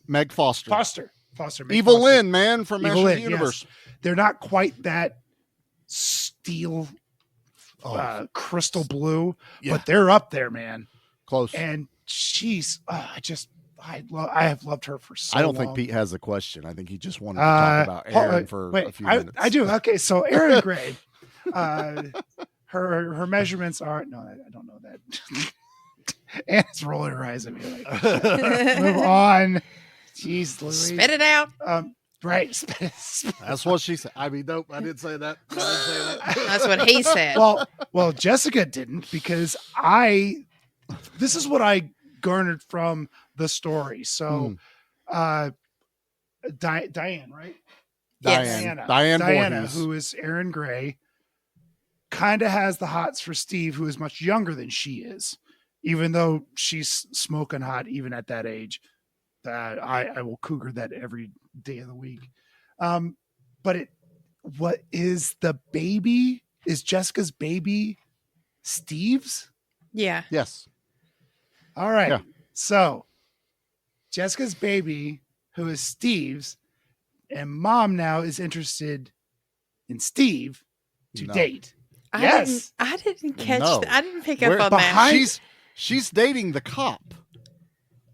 S8: Meg Foster.
S9: Foster. Meg
S8: Evil
S9: Foster.
S8: Lynn, man, from Masters of the Universe.
S9: Yes. They're not quite that steel, crystal blue, but they're up there, man.
S8: Close.
S9: And she's, I have loved her for so long.
S8: I don't think Pete has a question. I think he just wanted to talk about Aaron for a few minutes.
S9: I do. Okay, so Aaron Gray, her measurements are I don't know that. Anna's rolling her eyes at me like, move on. Jeez, Louise.
S10: Spit it out.
S9: Right.
S8: That's what she said. I mean, nope, I didn't say that.
S10: That's what he said.
S9: Well, Jessica didn't, because this is what I garnered from the story. So, Diane, right?
S10: Yes.
S9: Diana, who is Aaron Gray, kind of has the hots for Steve, who is much younger than she is, even though she's smoking hot even at that age. I will cougar that every day of the week. But what is the baby? Is Jessica's baby Steve's?
S10: Yeah.
S8: Yes.
S9: All right.
S8: Yeah.
S9: So Jessica's baby, who is Steve's, and mom now is interested in Steve to date. Yes.
S10: I didn't catch
S8: No.
S10: that. I didn't pick up on
S9: behind-
S10: that.
S8: She's dating the cop.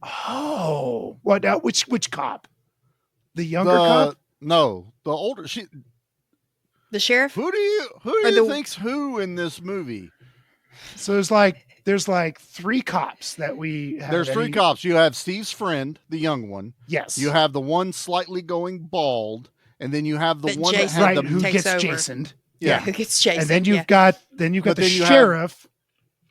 S9: Oh, what? Which cop? The younger cop?
S8: No, the older.
S10: The sheriff?
S8: Who do you think's who in this movie?
S9: So there's like three cops that we have.
S8: There's three cops. You have Steve's friend, the young one.
S9: Yes.
S8: You have the one slightly going bald, and then you have the
S10: But
S8: one
S10: Jason
S8: that had
S9: who
S10: takes
S9: gets
S10: over.
S9: Jasoned.
S10: Yeah, who gets Jason.
S9: And then you've got the sheriff,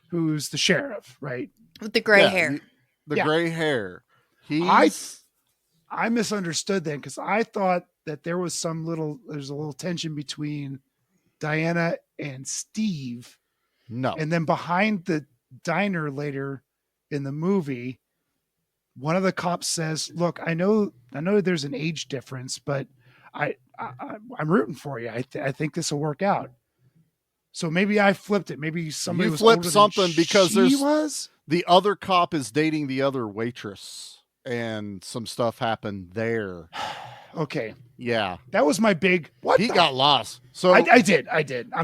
S9: who's the sheriff, right?
S10: With the gray hair.
S8: The gray hair.
S9: I misunderstood then, because I thought that there's a little tension between Diana and Steve.
S8: No.
S9: And then behind the diner later in the movie, one of the cops says, "Look, I know there's an age difference, but I'm rooting for you. I think this will work out." So maybe I flipped it. Maybe somebody
S8: You
S9: was
S8: flipped
S9: older
S8: something
S9: than
S8: because
S9: was.
S8: The other cop is dating the other waitress, and some stuff happened there.
S9: Okay.
S8: Yeah.
S9: That was my big
S8: He got lost. So
S9: I did.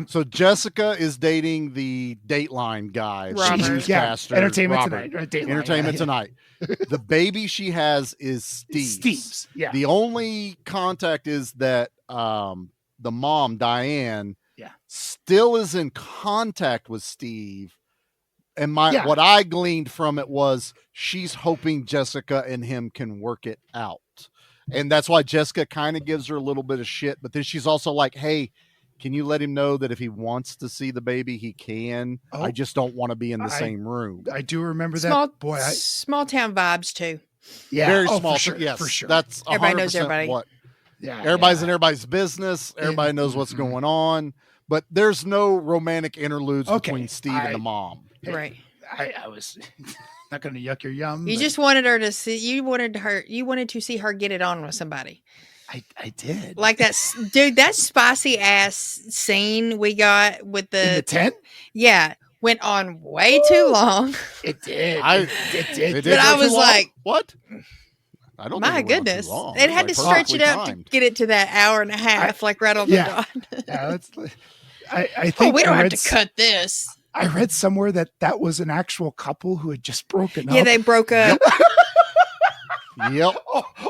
S8: So Jessica is dating the Dateline guy,
S10: Robert.
S8: newscaster,
S9: Entertainment
S8: Robert.
S9: Tonight. Right? Dateline,
S8: Entertainment Tonight. The baby she has is Steve's.
S9: Yeah.
S8: The only contact is that the mom, Diane, still is in contact with Steve. And what I gleaned from it was she's hoping Jessica and him can work it out. And that's why Jessica kind of gives her a little bit of shit. But then she's also like, hey, can you let him know that if he wants to see the baby, he can?
S9: Oh.
S8: I just don't want to be in the same room.
S9: I do remember
S10: Small,
S9: that. Boy,
S10: small town vibes too.
S9: yeah.
S8: Very
S9: Oh,
S8: small.
S9: for sure.
S8: Yes,
S9: For sure.
S8: That's
S10: Everybody
S8: 100%
S10: knows everybody.
S8: What
S9: Yeah.
S8: everybody's in everybody's business. Everybody knows what's going on. But there's no romantic interludes between Steve and the mom.
S10: Right.
S9: I was not going to yuck your yum.
S10: You
S9: but
S10: just wanted her to see. You wanted to see her get it on with somebody.
S9: I did.
S10: Like that, dude. That spicy ass scene we got with
S9: In the tent?
S10: Yeah, went on way too long.
S9: It did. It did.
S10: But I was like,
S8: what? I don't.
S10: My
S8: think it went on too
S10: goodness,
S8: long.
S10: it had to stretch it up to get it to that hour and a half, like right on the dot.
S9: Yeah, that's. I think
S10: we don't have to cut this.
S9: I read somewhere that was an actual couple who had just broken up.
S10: Yeah, they broke up.
S8: Yep.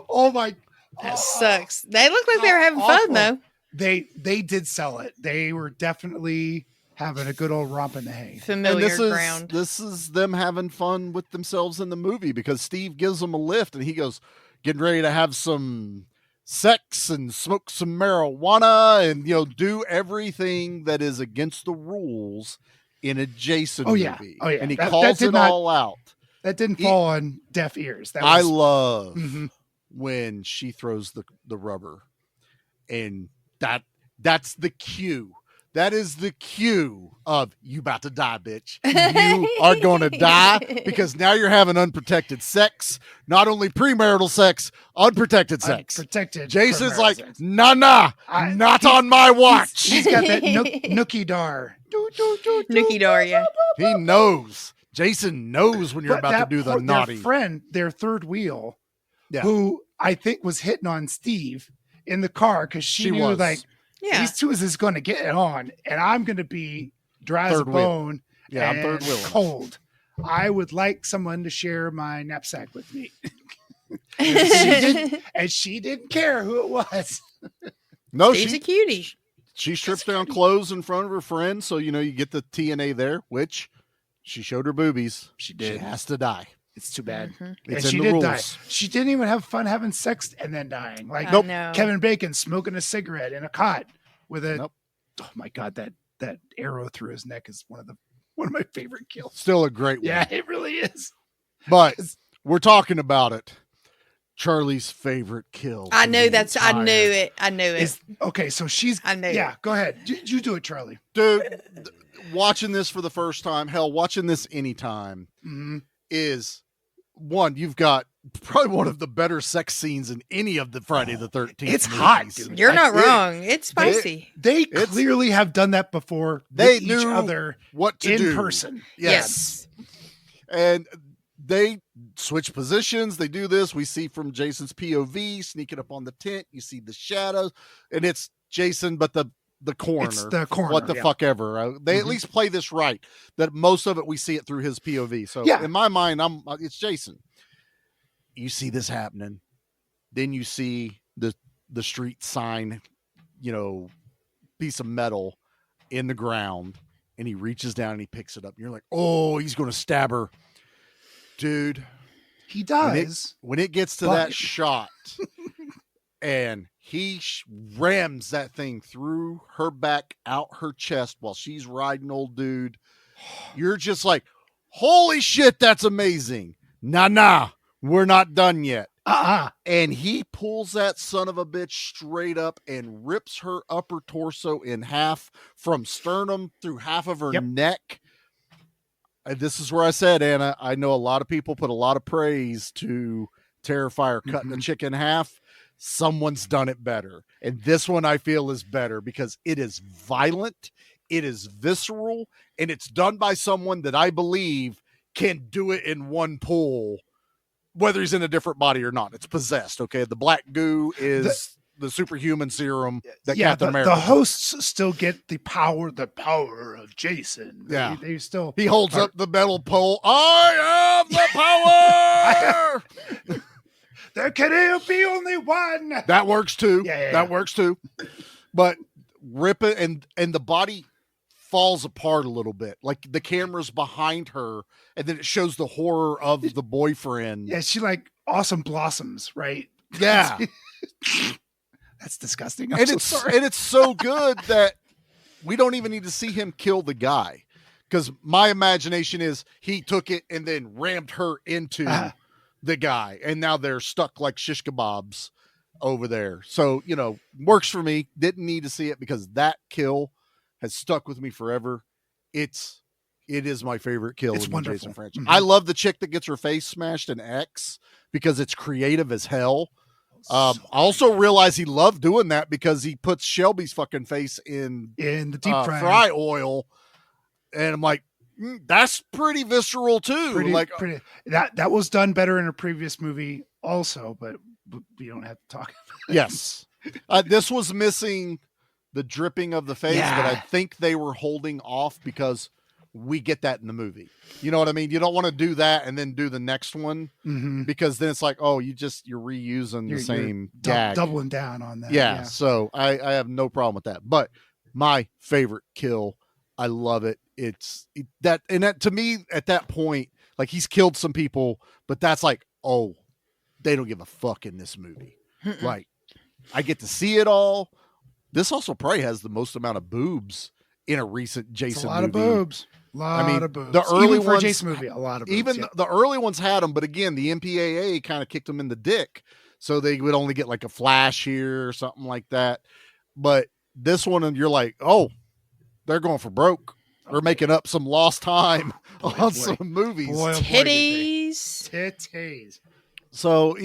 S9: Oh my.
S10: That sucks. They look like they were having fun though.
S9: They did sell it. They were definitely having a good old romp in the hay.
S10: Familiar ground.
S8: This is them having fun with themselves in the movie, because Steve gives them a lift and he goes, getting ready to have some sex and smoke some marijuana and do everything that is against the rules in a Jason movie.
S9: Oh yeah.
S8: And he calls it all out.
S9: That didn't fall on deaf ears.
S8: I love when she throws the rubber, and that's the cue That is the cue of you about to die, bitch. You are going to die because now you're having unprotected sex. Not only premarital sex, unprotected sex.
S9: Unprotected.
S8: Jason's like,
S9: sex.
S8: nah, not on my watch.
S9: He's got that nookie dar.
S10: Nookie door, yeah.
S8: He knows. Jason knows when you're about to do the naughty.
S9: Their friend, their third wheel,
S8: Yeah.
S9: who I think was hitting on Steve in the car because she knew
S8: was.
S9: like,
S10: Yeah.
S9: these two is going to get it on, and I'm going to be dry as a
S8: Third wheel.
S9: bone.
S8: Yeah, I'm
S9: and
S8: third wheeling.
S9: cold. I would like someone to share my knapsack with me. and she didn't care who it was.
S8: No,
S10: Steve's a cutie.
S8: She strips down clothes in front of her friend, so you get the TNA there, which she showed her boobies.
S9: She did.
S8: She has to die.
S9: It's too bad.
S10: Mm-hmm.
S8: It's
S9: and
S8: in
S9: she
S8: the
S9: did
S8: rules.
S9: die. She didn't even have fun having sex and then dying. Like
S10: I know.
S9: Kevin Bacon smoking a cigarette in a cot with a.
S8: Nope.
S9: Oh my god, that arrow through his neck is one of my favorite kills.
S8: Still a great one.
S9: Yeah, it really is.
S8: But we're talking about it. Charlie's favorite kill.
S10: I
S8: from
S10: knew
S8: the
S10: I knew
S8: entire-
S10: it. I knew it.
S9: Okay, so she's.
S10: I knew.
S9: Yeah, go ahead. You do it, Charlie.
S8: Dude, watching this for the first time, hell, watching this anytime is one, you've got probably one of the better sex scenes in any of the Friday the 13th.
S9: It's
S8: movies.
S9: hot, dude.
S10: You're not wrong. It's spicy.
S9: They clearly have done that before.
S8: They
S9: with each
S8: knew
S9: other
S8: what to
S9: in
S8: do.
S9: person.
S8: Yes. And they switch positions. They do this. We see from Jason's POV sneaking up on the tent. You see the shadows, and it's Jason, but the coroner.
S9: It's the coroner,
S8: What the
S9: yeah.
S8: fuck ever. They at least play this right. That most of it we see it through his POV. So
S9: Yeah.
S8: in my mind, it's Jason. You see this happening, then you see the street sign, piece of metal in the ground, and he reaches down and he picks it up. And you're like, oh, he's going to stab her. Dude,
S9: He does.
S8: when it gets to that shot and he rams that thing through her back, out her chest while she's riding old dude, you're just like, holy shit, that's amazing. Nah, we're not done yet. And he pulls that son of a bitch straight up and rips her upper torso in half from sternum through half of her neck. And this is where I said, Anna, I know a lot of people put a lot of praise to Terrifier cutting a chick in half. Someone's done it better. And this one I feel is better because it is violent, it is visceral, and it's done by someone that I believe can do it in one pull, whether he's in a different body or not. It's possessed, okay? The black goo is the superhuman serum that Captain America.
S9: The hosts still get the power of Jason.
S8: Yeah.
S9: They still.
S8: He holds up the metal pole. I have the power.
S9: There can be only one.
S8: That works too.
S9: Yeah.
S8: That works too. But rip it and the body falls apart a little bit. Like the camera's behind her and then it shows the horror of the boyfriend.
S9: Yeah, she like awesome blossoms, right?
S8: Yeah.
S9: That's disgusting.
S8: And it's so good that we don't even need to see him kill the guy. Because my imagination is he took it and then rammed her into the guy. And now they're stuck like shish kebabs over there. So, works for me. Didn't need to see it because that kill has stuck with me forever. It is my favorite kill in the Jason franchise. I love the chick that gets her face smashed in X because it's creative as hell. I also realize he loved doing that because he puts Shelby's fucking face in
S9: the deep
S8: fry oil. And I'm like, that's pretty visceral too.
S9: Pretty. That was done better in a previous movie also, but we don't have to talk about it.
S8: Yes. This was missing the dripping of the face, but I think they were holding off because we get that in the movie. You know what I mean? You don't want to do that and then do the next one because then it's like, oh, you're reusing the same gag.
S9: Doubling down on that.
S8: Yeah. So I have no problem with that. But my favorite kill, I love it. That to me at that point, like he's killed some people, but that's like, oh, they don't give a fuck in this movie. Like I get to see it all. This also probably has the most amount of boobs in a recent Jason movie.
S9: Of boobs. A lot of boobs.
S8: The early
S9: even for
S8: ones,
S9: a Jason movie, a lot of boobs.
S8: Even the early ones had them, but again, the MPAA kind of kicked them in the dick, so they would only get like a flash here or something like that. But this one, and you're like, oh, they're going for broke. They're making up some lost time on some movies.
S10: Titties.
S8: So,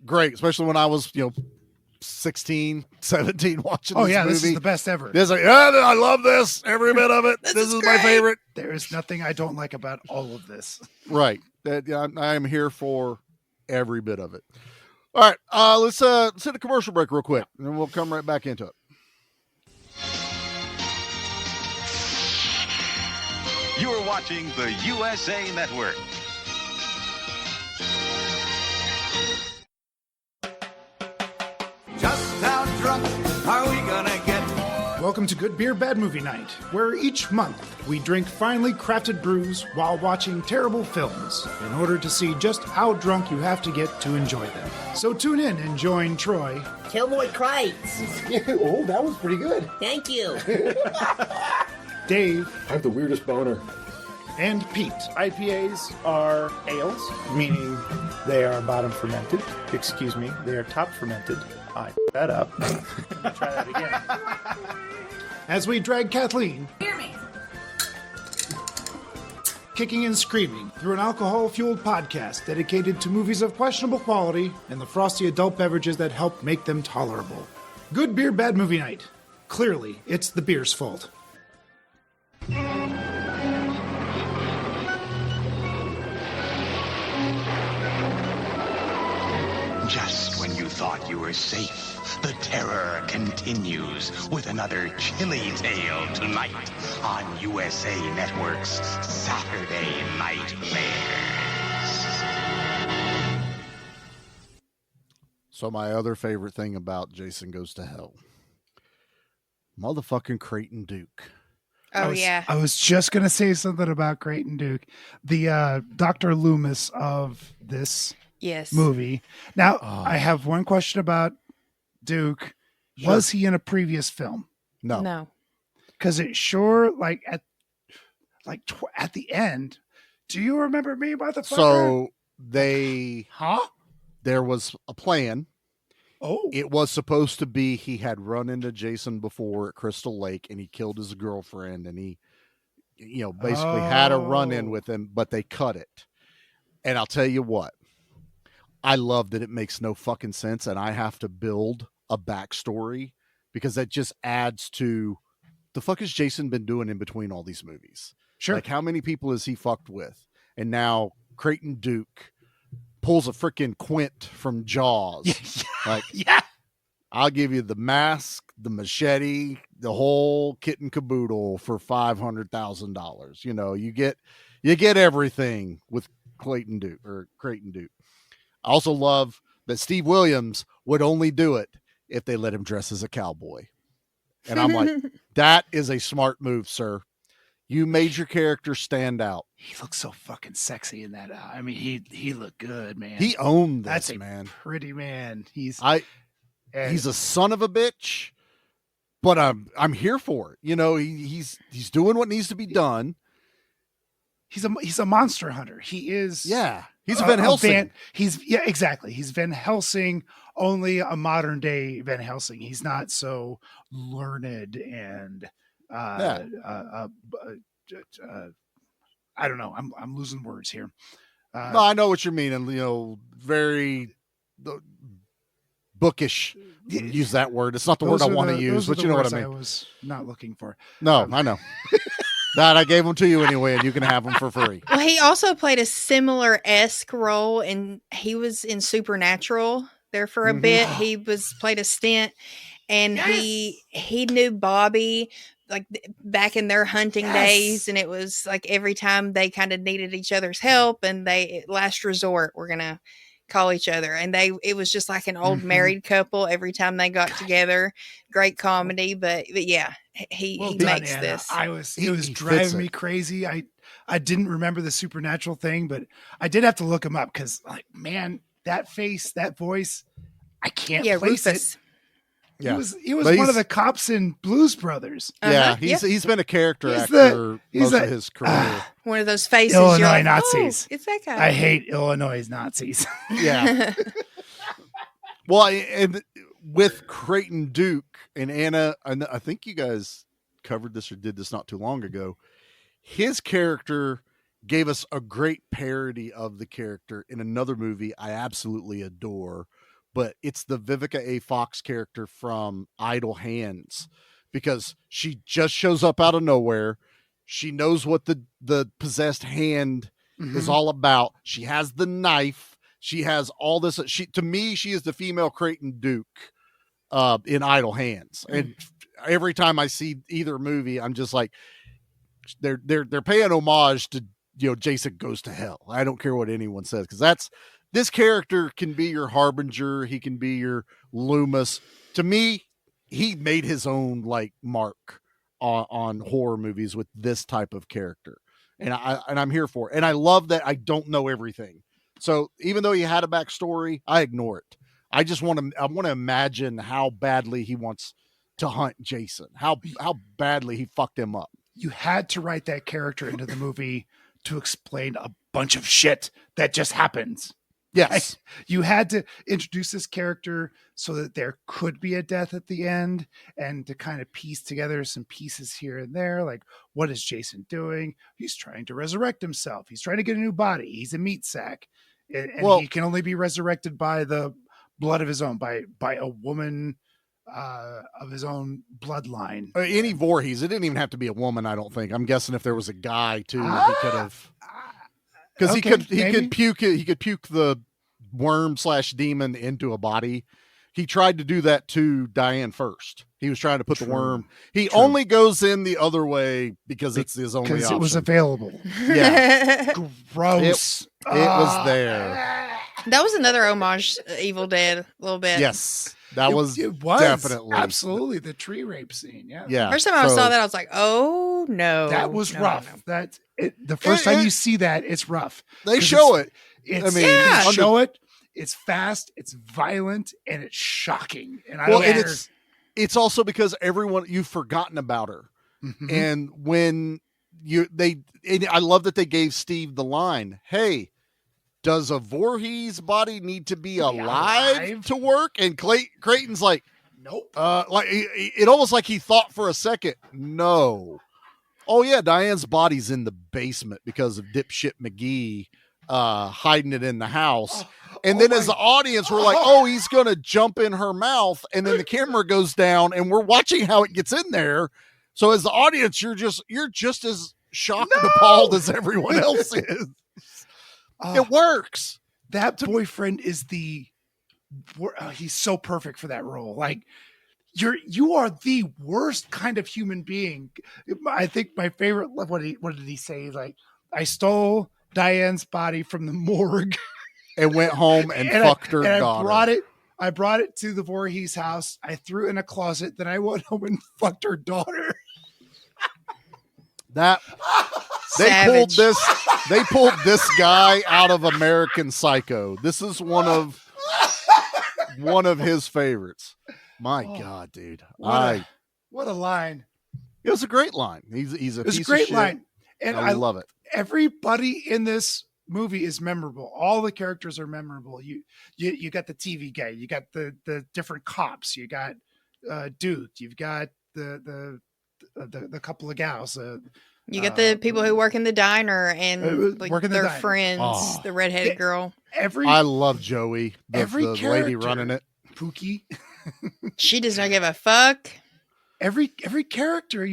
S8: great, especially when I was, 16, 17 watching this movie.
S9: This is the best ever.
S8: I love this. Every bit of it. This is my favorite.
S9: There is nothing I don't like about all of this.
S8: Right. I am here for every bit of it. All right. Let's hit a commercial break real quick, and then we'll come right back into it.
S13: You're watching the USA Network.
S14: Just how drunk are we gonna get?
S9: Welcome to Good Beer, Bad Movie Night, where each month we drink finely crafted brews while watching terrible films in order to see just how drunk you have to get to enjoy them. So tune in and join Troy.
S15: Killboy Kreitz.
S4: Oh, that was pretty good.
S15: Thank you.
S9: Dave.
S4: I have the weirdest boner.
S9: And Pete.
S16: IPAs are ales, meaning they are bottom fermented. Excuse me, they are top fermented. I that up. Try that again.
S9: As we drag Kathleen,
S6: Hear me.
S9: kicking and screaming through an alcohol-fueled podcast dedicated to movies of questionable quality and the frosty adult beverages that help make them tolerable. Good Beer, Bad Movie Night. Clearly, it's the beer's fault.
S17: Just when you thought you were safe, the terror continues with another chilly tale tonight on USA Network's Saturday Nightmares.
S8: So my other favorite thing about Jason Goes to Hell, motherfucking Creighton Duke.
S10: Yeah.
S9: I was just going to say something about Creighton Duke, the Dr. Loomis of this movie. Now, I have one question about Duke.
S8: Sure.
S9: Was he in a previous film?
S10: No.
S9: Because it sure, at the end, do you remember me, motherfucker?
S8: So there was a plan.
S9: Oh.
S8: It was supposed to be he had run into Jason before at Crystal Lake and he killed his girlfriend and he, basically had a run in with him, but they cut it. And I'll tell you what, I love that it makes no fucking sense and I have to build a backstory because that just adds to the fuck has Jason been doing in between all these movies?
S9: Sure.
S8: Like how many people has he fucked with? And now Creighton Duke pulls a freaking Quint from Jaws. I'll give you the mask, the machete, the whole kit and caboodle for $500,000. You get everything with Creighton Duke. I also love that Steve Williams would only do it if they let him dress as a cowboy. And I'm like, that is a smart move, sir. You made your character stand out.
S9: He looks so fucking sexy in that. I mean, he looked good, man.
S8: He owned this,
S9: That's a
S8: man.
S9: Pretty man. He's
S8: a son of a bitch, but I'm here for it. He's doing what needs to be done.
S9: He's a monster hunter. He is.
S8: Yeah. He's a Van Helsing.
S9: Exactly. He's Van Helsing, only a modern day Van Helsing. He's not so learned and I don't know. I'm losing words here.
S8: No, I know what you mean, and very bookish. Use that word. It's not the word I want to use, but you know what I mean.
S9: I was not looking for.
S8: No, I know. That I gave them to you anyway, and you can have them for free.
S10: Well, he also played a similar-esque role, and he was in Supernatural there for a bit. He played a stint, and he knew Bobby like back in their hunting days, and it was like every time they kind of needed each other's help, and last resort, we're gonna call each other, and it was just like an old married couple every time they got together. Great comedy, but yeah, he makes
S9: Anna.
S10: this.
S9: It was driving me crazy. I didn't remember the Supernatural thing, but I did have to look him up because, like, man, that face, that voice, I can't place
S10: Rufus.
S9: it. Yeah. He was one of the cops in Blues Brothers.
S8: Yeah, he's been a character actor most of his career.
S10: One of those faces.
S9: Illinois Nazis.
S10: Oh, it's that guy.
S9: I hate Illinois Nazis.
S8: Yeah. Well, and with Creighton Duke and Anna, I think you guys covered this or did this not too long ago. His character gave us a great parody of the character in another movie I absolutely adore, but it's the Vivica A. Fox character from Idle Hands, because she just shows up out of nowhere. She knows what the possessed hand is all about. She has the knife. She has all this. To me, she is the female Creighton Duke in Idle Hands. And every time I see either movie, I'm just like, they're paying homage to, Jason Goes to Hell. I don't care what anyone says, because this character can be your Harbinger. He can be your Loomis. To me, he made his own mark on horror movies with this type of character, and I'm here for it. And I love that I don't know everything. So even though he had a backstory, I ignore it. I want to imagine how badly he wants to hunt Jason, how badly he fucked him up.
S9: You had to write that character into the movie to explain a bunch of shit that just happens.
S8: Yes.
S9: You had to introduce this character so that there could be a death at the end, and to kind of piece together some pieces here and there. Like, what is Jason doing? He's trying to resurrect himself. He's trying to get a new body. He's a meat sack. And he can only be resurrected by the blood of his own, by a woman of his own bloodline.
S8: Any Voorhees. It didn't even have to be a woman, I don't think. I'm guessing if there was a guy too, he could have, because he could puke the worm / demon into a body. He tried to do that to Diane first. He was trying to put the worm. He only goes in the other way because it's his only option.
S9: Because it was available.
S8: Yeah.
S9: Gross.
S8: It was there.
S10: That was another homage to Evil Dead a little bit.
S8: Yes. That was definitely.
S9: Absolutely. The tree rape scene. Yeah.
S8: Yeah.
S10: First time I saw that, I was like, oh no.
S9: That was rough. No. The first time you see that, it's rough.
S8: They show it.
S9: They show it. It's fast, it's violent, and it's shocking. And
S8: it's also because you've forgotten about her. Mm-hmm. And when I love that they gave Steve the line, hey, does a Voorhees body need to be alive to work? And Creighton's like,
S9: nope.
S8: It almost like he thought for a second. No. Oh yeah, Diane's body's in the basement because of dipshit McGee hiding it in the house. And then as the audience, we're like, oh, he's going to jump in her mouth. And then the camera goes down and we're watching how it gets in there. So as the audience, you're just as shocked and appalled as everyone else is. It works.
S9: That boyfriend is he's so perfect for that role. Like, you are the worst kind of human being. I think my favorite, what did he say? Like, I stole Diane's body from the morgue
S8: and went home and fucked her daughter.
S9: I brought it to the Voorhees house. I threw it in a closet. Then I went home and fucked her daughter.
S8: They pulled this guy out of American Psycho. This is one of his favorites. My God, dude.
S9: What a line.
S8: It was a great line. He's a piece of shit.
S9: Line. And
S8: I love it.
S9: Everybody in this movie is memorable. All the characters are memorable. You got the TV guy, you got the different cops, you got Duke, you've got the couple of gals.
S10: You got the people who work in the diner and their friends, the redheaded girl.
S8: I love Joey, the lady running it.
S9: Pookie.
S10: She does not give a fuck.
S9: Every character,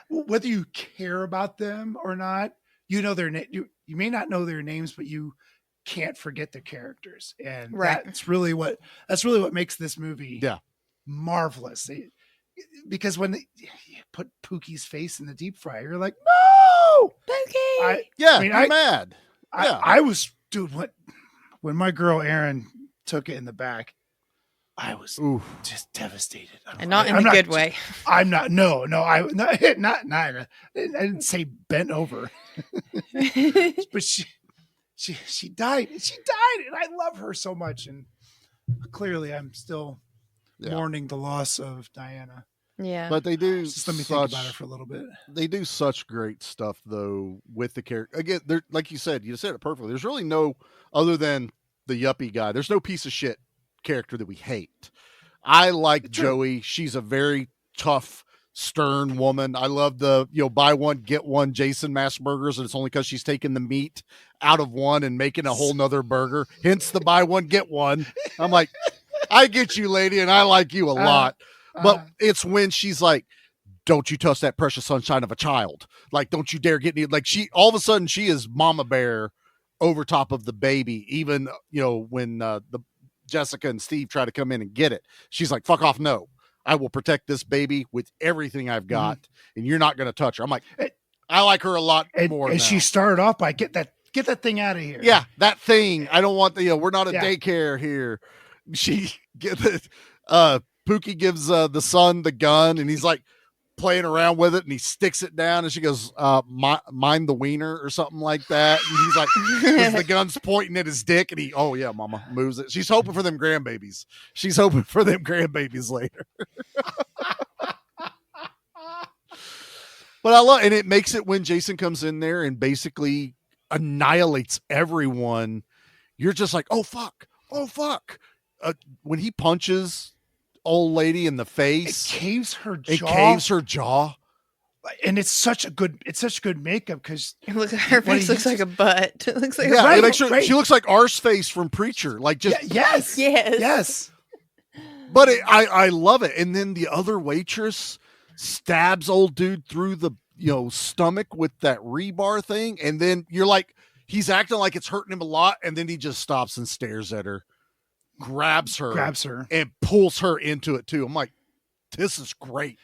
S9: whether you care about them or not, you know their name. You may not know their names, but you can't forget their characters, and that's really what makes this movie marvelous. Because when you put Pookie's face in the deep fryer, you're like, no,
S10: Pookie.
S8: You're mad.
S9: I was, dude. When my girl Erin took it in the back, I was just devastated.
S10: And not in a good way.
S9: I'm not. No. I didn't say bent over, but she died. She died, and I love her so much. And clearly, I'm still mourning the loss of Diana.
S10: Yeah,
S8: but they do.
S9: Just let me think about her for a little bit.
S8: They do such great stuff though with the character. Again, they're like you said it perfectly. There's really no other than the yuppie guy. There's no piece of shit character that we hate. I like Joey. She's a very tough, stern woman. I love the, buy one, get one Jason Mass burgers. And it's only because she's taking the meat out of one and making a whole nother burger. Hence the buy one, get one. I'm like, I get you, lady. And I like you a lot. But it's when she's like, don't you touch that precious sunshine of a child. Like, don't you dare get any, like all of a sudden she is mama bear over top of the baby. Even, when the Jessica and Steve try to come in and get it, she's like, fuck off. No, I will protect this baby with everything I've got. And you're not going to touch her. I'm like, I like her a lot more.
S9: And
S8: now.
S9: she started off by get that thing out of here.
S8: Yeah. That thing. I don't want we're not a daycare here. She get it. Pookie gives the son the gun and he's like playing around with it and he sticks it down and she goes, mind the wiener or something like that. And he's like, because the gun's pointing at his dick and oh yeah, mama moves it. She's hoping for them grandbabies. She's hoping for them grandbabies later. But I love, and it makes it when Jason comes in there and basically annihilates everyone. You're just like, oh fuck. When he punches old lady in the face,
S9: it caves her jaw, and it's such a good makeup because
S10: her face looks like a butt. It looks like
S8: she looks like Arse face from Preacher, like just
S9: yes.
S8: But I love it. And then the other waitress stabs old dude through the stomach with that rebar thing, and then you're like, he's acting like it's hurting him a lot, and then he just stops and stares at her. Grabs her and pulls her into it too. I'm like, this is great.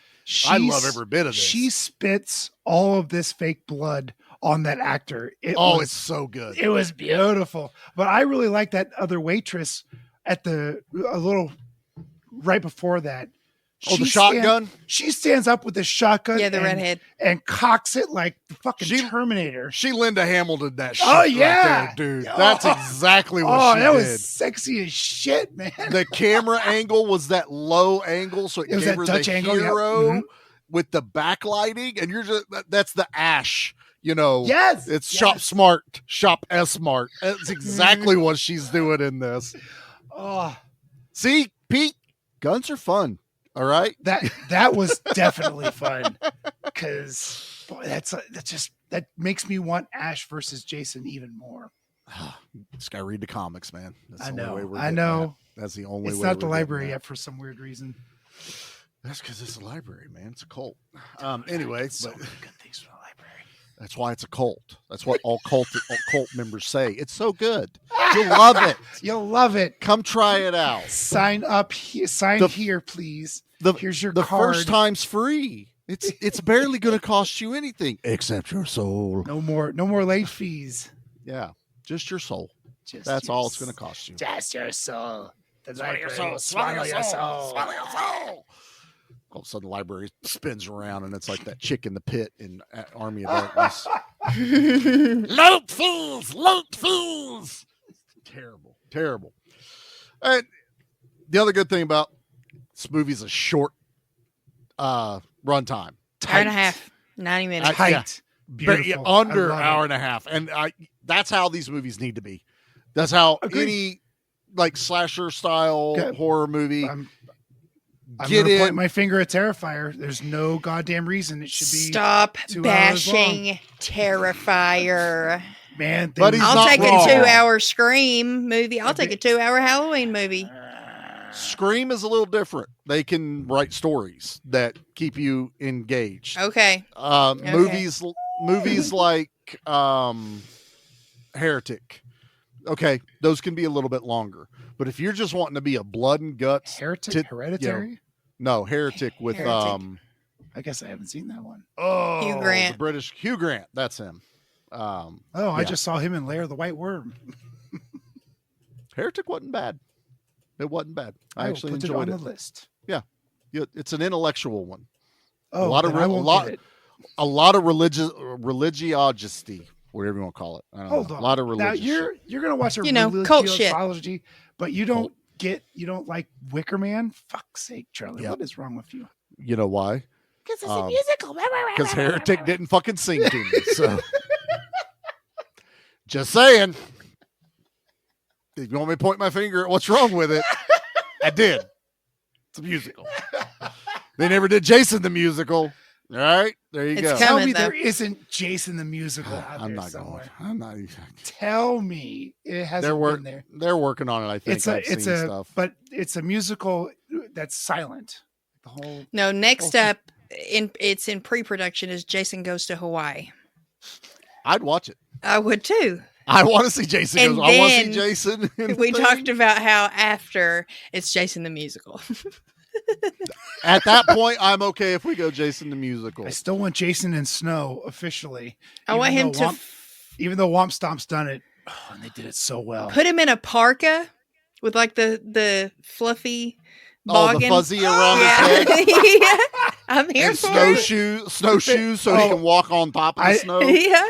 S8: I love every bit of this.
S9: She spits all of this fake blood on that actor.
S8: It's so good.
S9: It was beautiful. But I really like that other waitress at a little right before that.
S8: The shotgun?
S9: She stands up with the shotgun.
S10: Yeah, the redhead.
S9: And cocks it like the fucking Terminator.
S8: She Linda Hamilton that shit.
S9: Oh, yeah.
S8: Right there, dude. That's exactly what she did.
S9: Oh, that was sexy as shit, man.
S8: The camera angle was that low angle, so it gave her Dutch the angle, hero with the backlighting, and you're just, that's the Ash.
S9: Yes.
S8: It's Shop Smart, Shop S-Mart. That's exactly what she's doing in this.
S9: Oh.
S8: See, Pete, guns are fun. All right.
S9: That was definitely fun because that makes me want Ash versus Jason even more.
S8: Just gotta read the comics, man. That's
S9: I
S8: the only way we're
S9: I know.
S8: That's the only way.
S9: It's not the library yet for some weird reason.
S8: That's because it's a library, man. It's a cult. Anyway,
S9: so many good things from the library.
S8: That's why it's a cult. That's what all cult members say. It's so good. You'll love it.
S9: You'll love it.
S8: Come try it out.
S9: Sign up here. Here, please. Here's your card.
S8: The first time's free. It's barely going to cost you anything except your soul.
S9: No more late fees.
S8: Yeah, just your soul. That's all it's going to cost you.
S9: Just your soul.
S8: Swallow your soul. Swallow your soul. Swallow your soul. All of a sudden, the library spins around, and it's like that chick in the pit in Army of Darkness. Late fees. Terrible. And the other good thing about this movie is a short runtime.
S10: Hour and a half, 90 minutes.
S9: Tight.
S8: Beautiful. Under hour and a half. And that's how these movies need to be. That's how any slasher style horror movie.
S9: I'm going to point my finger at Terrifier. There's no goddamn reason it should be.
S10: Stop bashing Terrifier.
S9: Man,
S10: I'll take a 2-hour Scream movie. I'll take a 2-hour Halloween movie.
S8: Scream is a little different. They can write stories that keep you engaged.
S10: Okay.
S8: Movies like Heretic. Okay, those can be a little bit longer. But if you're just wanting to be a blood and guts
S9: Hereditary?
S8: No, Heretic with
S9: I guess I haven't seen that one.
S8: Oh,
S10: Hugh Grant.
S8: The British Hugh Grant, that's him.
S9: I just saw him in Lair of the White Worm.
S8: Heretic wasn't bad. It wasn't bad. I actually
S9: put
S8: enjoyed
S9: it on the list.
S8: Yeah. It's an intellectual one.
S9: Oh,
S8: a lot of religiosity, whatever you want to call it. I don't know.
S9: On.
S8: A lot of religious.
S9: Now you're gonna watch
S10: cult shit,
S9: but you don't like Wicker Man. Fuck's sake, Charlie. Yep. What is wrong with you?
S8: You know why?
S9: Because it's a musical.
S8: Because Heretic didn't fucking sing to me. So just saying. If you want me to point my finger at what's wrong with it, I did. It's a musical. They never did Jason the musical. All right, there you go.
S9: Tell me there isn't Jason the musical out
S8: I'm
S9: there
S8: not
S9: somewhere.
S8: going. I'm not.
S9: Tell me it hasn't been there.
S8: They're working on it. I think
S9: but it's a musical that's silent. The whole
S10: next up it's in pre-production is Jason Goes to Hawaii.
S8: I'd watch it.
S10: I would too.
S8: I want to see Jason. I want to see Jason.
S10: We talked about how after it's Jason the musical.
S8: At that point, I'm okay if we go Jason the musical.
S9: I still want Jason in Snow officially.
S10: I want him to,
S9: even though Womp Stomp's done it, and they did it so well.
S10: Put him in a parka with like the fluffy boggin.
S8: The fuzzy around his head.
S10: Yeah, I'm here
S8: and
S10: for
S8: snowshoes, so he can walk on top of the snow.
S10: Yeah.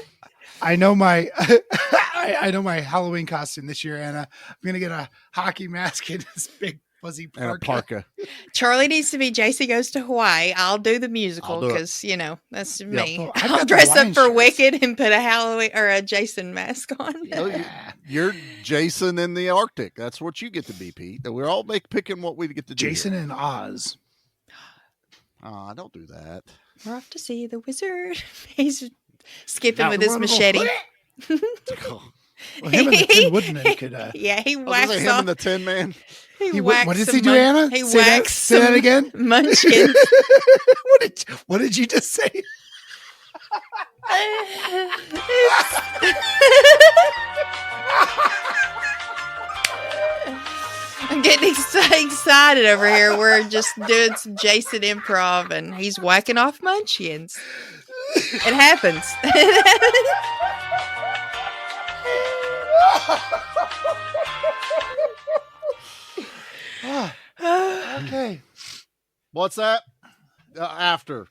S9: I know my I know my Halloween costume this year, Anna. I'm gonna get a hockey mask and this big fuzzy parka.
S8: And a parka.
S10: Charlie needs to be Jason Goes to Hawaii. I'll do the musical because that's me.
S9: Well,
S10: I'll dress up for Wicked and put a Halloween or a Jason mask on.
S8: You're Jason in the Arctic. That's what you get to be, Pete. We're all picking what we get to do.
S9: Jason in Oz.
S8: Don't do that.
S10: We're off to see the wizard. He's skipping with his machete.
S9: Well, him and the Tin Woodman could.
S10: He whacks off.
S8: Him and the Tin Man.
S9: What does he do, Anna?
S10: He
S9: whacks. Say that again.
S10: Munchkins.
S9: What did you just say?
S10: I'm getting excited over here. We're just doing some Jason improv, and he's whacking off munchkins. It happens.
S9: Okay.
S8: What's that? After.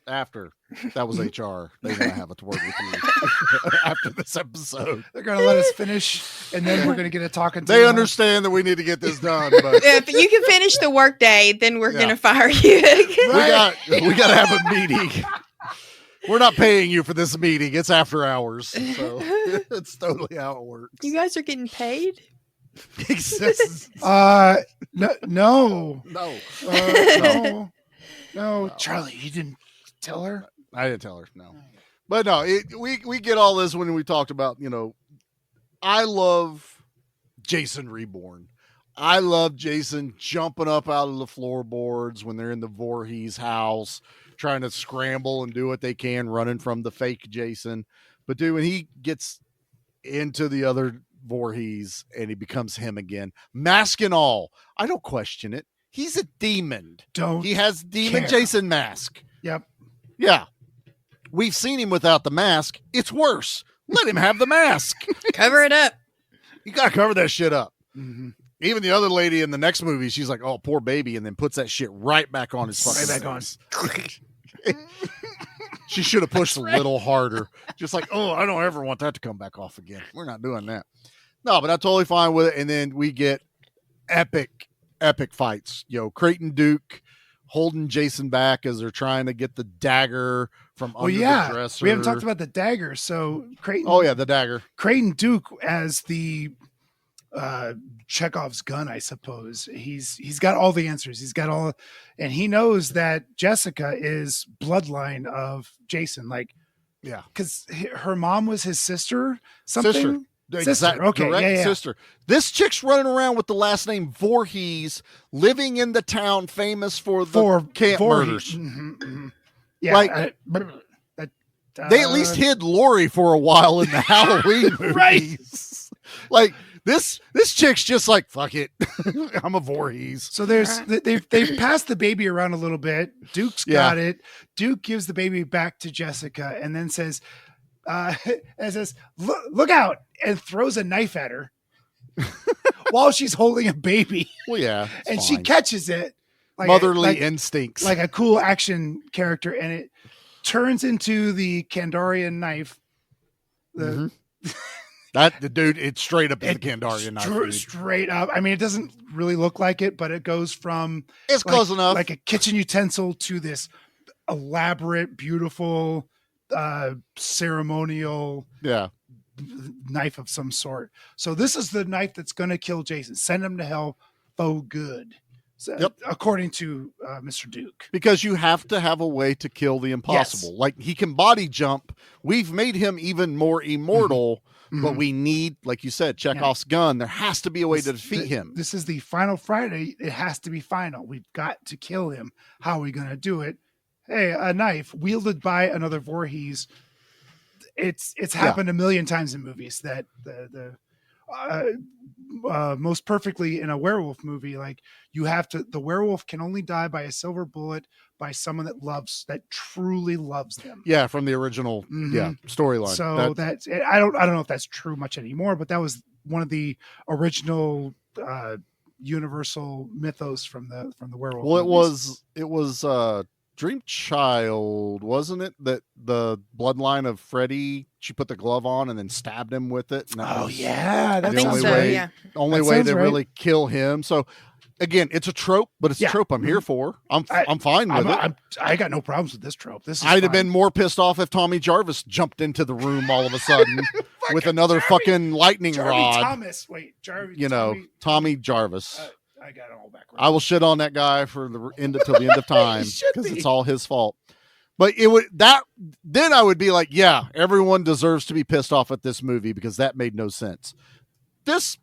S8: That was HR. They want to have a word with you after this episode.
S9: They're going to let us finish, and then we're going to get a talking to
S8: They understand that we need to get this done. But
S10: if you can finish the workday, then we're going to fire you.
S8: Right. We got to have a meeting. We're not paying you for this meeting. It's after hours. So it's totally how it works.
S10: You guys are getting paid?
S9: No. Charlie, you didn't tell her?
S8: I didn't tell her, no. But no, we get all this when we talked about, I love Jason Reborn. I love Jason jumping up out of the floorboards when they're in the Voorhees house, trying to scramble and do what they can, running from the fake Jason. But dude, when he gets into the other Voorhees and he becomes him again, mask and all, I don't question it. He's a demon. He has demon Jason mask.
S9: Yep.
S8: Yeah. We've seen him without the mask. It's worse. Let him have the mask.
S10: Cover it up.
S8: You got to cover that shit up.
S9: Mm-hmm.
S8: Even the other lady in the next movie, she's like, "Oh, poor baby," and then puts that shit right back on his fucking
S9: right back
S8: on. She should have pushed a little harder. Just like, "Oh, I don't ever want that to come back off again." We're not doing that. No, but I'm totally fine with it. And then we get epic fights. Creighton Duke holding Jason back as they're trying to get the dagger from under the dresser.
S9: We haven't talked about the dagger. So Creighton.
S8: Oh yeah, the dagger.
S9: Creighton Duke as the Chekhov's gun, I suppose. He's got all the answers. He's got all, and he knows that Jessica is bloodline of Jason. Because her mom was his sister. Sister.
S8: Okay, sister. This chick's running around with the last name Voorhees, living in the town famous for the camp murders.
S9: Mm-hmm, mm-hmm. Yeah,
S8: they at least hid Lori for a while in the Halloween movies.
S9: Right.
S8: This chick's just like, fuck it, I'm a Voorhees.
S9: So they've passed the baby around a little bit. Duke's got it. Duke gives the baby back to Jessica and then says, look out, and throws a knife at her while she's holding a baby.
S8: Well, yeah.
S9: And she catches it. Like
S8: motherly instincts.
S9: Like a cool action character, and it turns into the Kandarian knife.
S8: Dude, it's straight up the Kandarian knife.
S9: Straight up. I mean, it doesn't really look like it, but it goes from
S8: it's close enough,
S9: like a kitchen utensil to this elaborate, beautiful, ceremonial knife of some sort. So this is the knife that's going to kill Jason. Send him to hell for good. according to Mr. Duke.
S8: Because you have to have a way to kill the impossible.
S9: Yes.
S8: Like he can body jump. We've made him even more immortal, but we need, like you said, Chekhov's gun. There has to be a way to defeat him.
S9: This is the final Friday. It has to be final. We've got to kill him. How are we going to do it? Hey, a knife wielded by another Voorhees. It's happened a million times in movies that the most perfectly in a werewolf movie, like the werewolf can only die by a silver bullet by someone that truly loves them.
S8: Yeah, from the original storyline.
S9: So that's I don't know if that's true much anymore, but that was one of the original universal mythos from the werewolf.
S8: Well,
S9: movies.
S8: it was Dream Child, wasn't it? That the bloodline of Freddy, she put the glove on and then stabbed him with it.
S9: That's
S8: the only way to really kill him. So again, it's a trope, but it's a trope I'm here for. I'm fine with it.
S9: I got no problems with this trope.
S8: I'd have been more pissed off if Tommy Jarvis jumped into the room all of a sudden with another fucking lightning rod. Tommy Jarvis.
S9: I got it all backwards.
S8: I will shit on that guy for till the end of time because it's all his fault. But then I would be like, yeah, everyone deserves to be pissed off at this movie because that made no sense. This,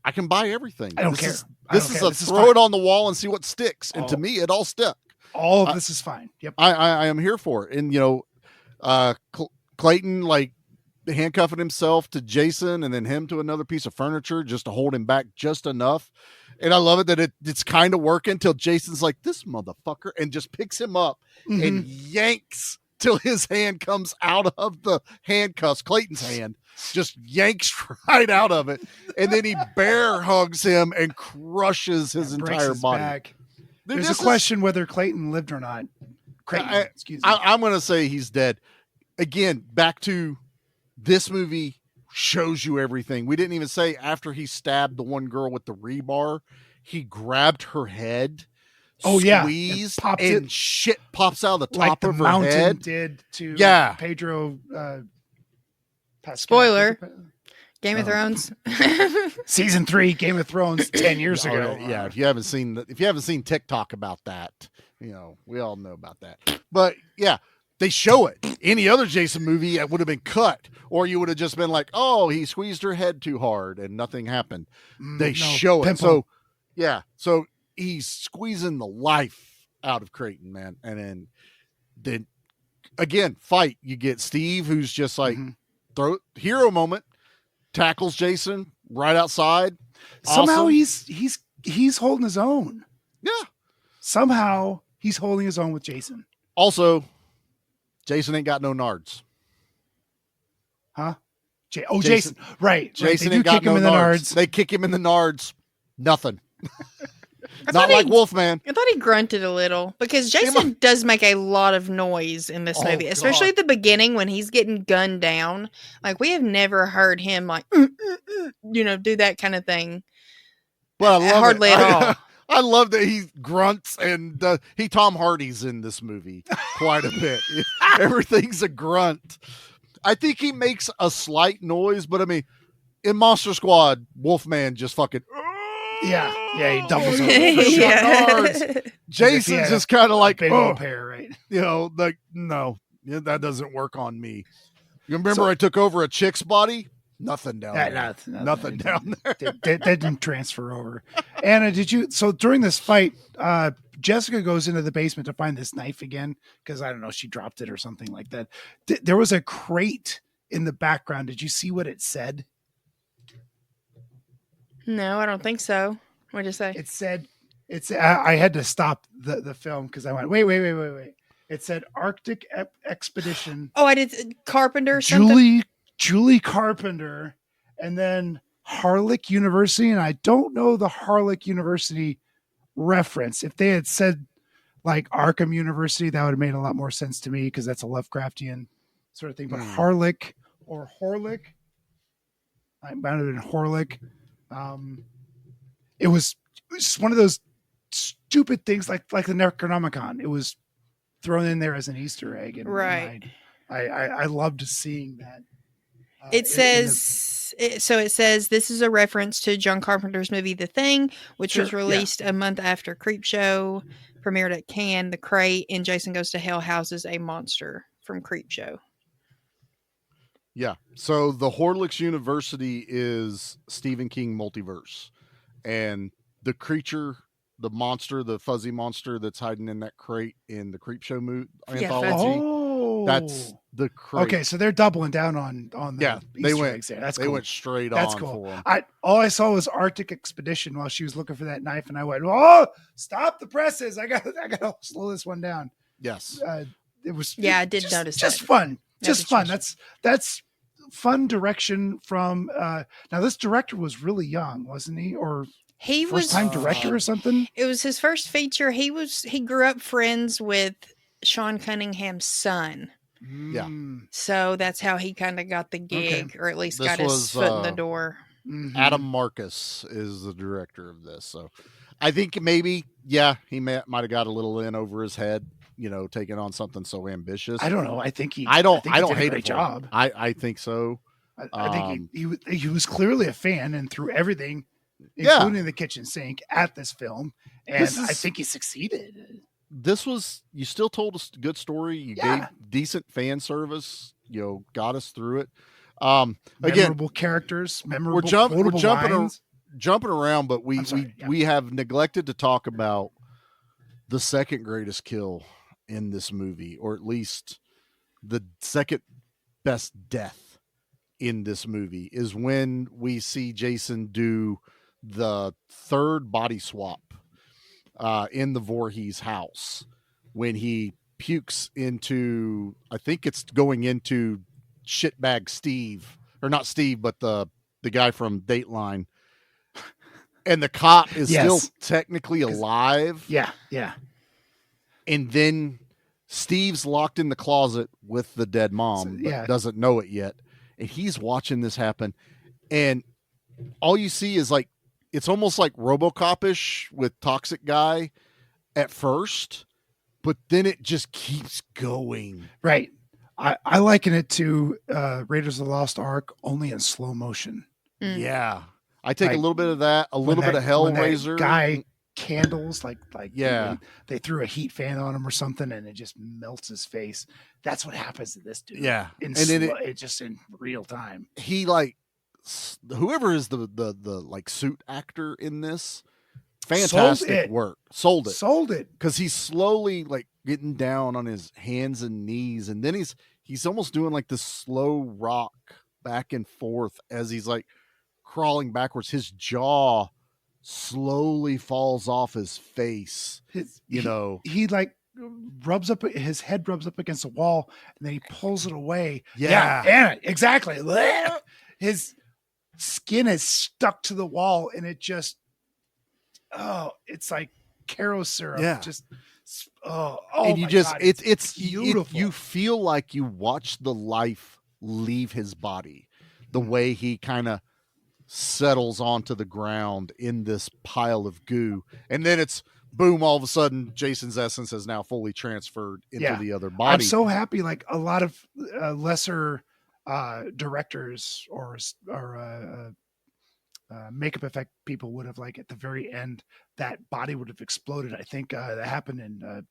S8: I can buy everything.
S9: I don't care.
S8: This is throw it on the wall and see what sticks. And to me, it all stuck.
S9: All of this is fine. Yep.
S8: I am here for it. And Clayton handcuffing himself to Jason and then him to another piece of furniture just to hold him back just enough. And I love it that it's kind of working till Jason's like, this motherfucker, and just picks him up and yanks till his hand comes out of the handcuffs. Clayton's hand just yanks right out of it. And then he bear hugs him and crushes his entire body.
S9: Back. There's a question whether Clayton lived or not. Excuse me.
S8: I'm going to say he's dead. Again, back to this movie shows you everything. We didn't even say after he stabbed the one girl with the rebar, he grabbed her head, squeezed, and shit pops out of the top of her head. Like the mountain
S9: did to Pedro.
S10: Spoiler. Game of Thrones.
S9: Season 3, Game of Thrones, 10 years ago.
S8: Yeah, if you haven't seen TikTok about that, we all know about that. But yeah, they show it. Any other Jason movie, it would have been cut, or you would have just been like, "Oh, he squeezed her head too hard and nothing happened." They show it. So he's squeezing the life out of Creighton, man. And then again, fight. You get Steve, who's just like hero moment, tackles Jason right outside.
S9: Somehow he's holding his own.
S8: Yeah.
S9: Somehow he's holding his own with Jason.
S8: Also, Jason ain't got no nards.
S9: Huh? Jason. Right.
S8: Jason
S9: they
S8: ain't got
S9: kick him in the nards.
S8: They kick him in the nards. Nothing. Not like Wolfman.
S10: I thought he grunted a little because Jason does make a lot of noise in this movie, especially at the beginning when he's getting gunned down. Like we have never heard him do that kind of thing.
S8: Well, I love
S10: hardly
S8: it.
S10: at all.
S8: I love that he grunts and he Tom Hardy's in this movie quite a bit. Everything's a grunt. I think he makes a slight noise, but I mean, in Monster Squad, Wolfman just fucking.
S9: Yeah, he doubles over.
S8: Jason's just kind of like,
S9: big old pair, right?
S8: No, that doesn't work on me. You remember I took over a chick's body? Nothing down there. Nothing down there.
S9: That didn't transfer over. Anna, so during this fight, Jessica goes into the basement to find this knife again, because I don't know, she dropped it or something like that. There was a crate in the background. Did you see what it said?
S10: No, I don't think so. What did it say?
S9: It said, I had to stop the film because I went, wait. It said Arctic Expedition.
S10: Oh, I did Carpenter or something?
S9: Julie Carpenter, and then Harlech University. And I don't know the Harlech University reference. If they had said like Arkham University, that would have made a lot more sense to me because that's a Lovecraftian sort of thing. But Harlech or Horlick, I might have been Horlick. It was just one of those stupid things like the Necronomicon. It was thrown in there as an Easter egg, and
S10: right.
S9: I loved seeing that.
S10: It says this is a reference to John Carpenter's movie The Thing, which was released a month after Creepshow premiered at Cannes. The Crate in Jason Goes to Hell houses a monster from Creepshow.
S8: Yeah. So the Horlicks University is Stephen King multiverse, and the creature, the monster, the fuzzy monster that's hiding in that crate in the Creepshow anthology. That's the crate.
S9: Okay, so they're doubling down on the Easter eggs there. That's cool.
S8: They went straight
S9: That's
S8: on
S9: cool.
S8: for them.
S9: All I saw was Arctic Expedition while she was looking for that knife, and I went, "Oh, stop the presses! I got to slow this one down."
S8: Yes,
S9: it was.
S10: I did notice
S9: just
S10: that.
S9: fun, just fun. That's fun direction from. Now this director was really young, wasn't he? Or
S10: he
S9: first time director or something?
S10: It was his first feature. He grew up friends with Sean Cunningham's son.
S8: Yeah.
S10: So that's how he kind of got the gig, or at least got his foot in the door.
S8: Adam Marcus is the director of this. So I think maybe, he might have got a little in over his head, taking on something so ambitious.
S9: I don't know. I think
S8: I don't
S9: did
S8: hate
S9: a great job.
S8: I think so.
S9: I think he was clearly a fan and threw everything, including the kitchen sink, at this film. And I think he succeeded.
S8: You still told us a good story. You gave decent fan service, got us through it.
S9: Memorable characters, memorable
S8: we're
S9: lines.
S8: jumping around, but we have neglected to talk about the second greatest kill in this movie, or at least the second best death in this movie, is when we see Jason do the third body swap in the Voorhees house, when he pukes into, I think it's going into shitbag Steve, or not Steve, but the guy from Dateline, and the cop is still technically alive.
S9: Yeah.
S8: And then Steve's locked in the closet with the dead mom, but doesn't know it yet. And he's watching this happen. And all you see is it's almost like RoboCop-ish with Toxic Guy at first, but then it just keeps going.
S9: Right. I liken it to Raiders of the Lost Ark, only in slow motion.
S8: Yeah. I take a little bit of that, a little bit of Hellraiser.
S9: Guy candles,
S8: yeah,
S9: they threw a heat fan on him or something, and it just melts his face. That's what happens to this dude.
S8: Yeah,
S9: and it's just in real time.
S8: He whoever is the suit actor in this, fantastic work. Sold it because he's slowly getting down on his hands and knees, and then he's almost doing this slow rock back and forth as he's crawling backwards. His jaw slowly falls off his face.
S9: He rubs up, his head rubs up against the wall, and then he pulls it away. Yeah, exactly. His skin is stuck to the wall, and it just it's like Caro syrup.
S8: Yeah.
S9: Just
S8: and you
S9: God,
S8: it's
S9: beautiful.
S8: You feel like you watch the life leave his body, the way he kind of settles onto the ground in this pile of goo, and then it's boom, all of a sudden Jason's essence has now fully transferred into the other body.
S9: I'm so happy. A lot of lesser directors or makeup effect people would have at the very end, that body would have exploded. I think that happened in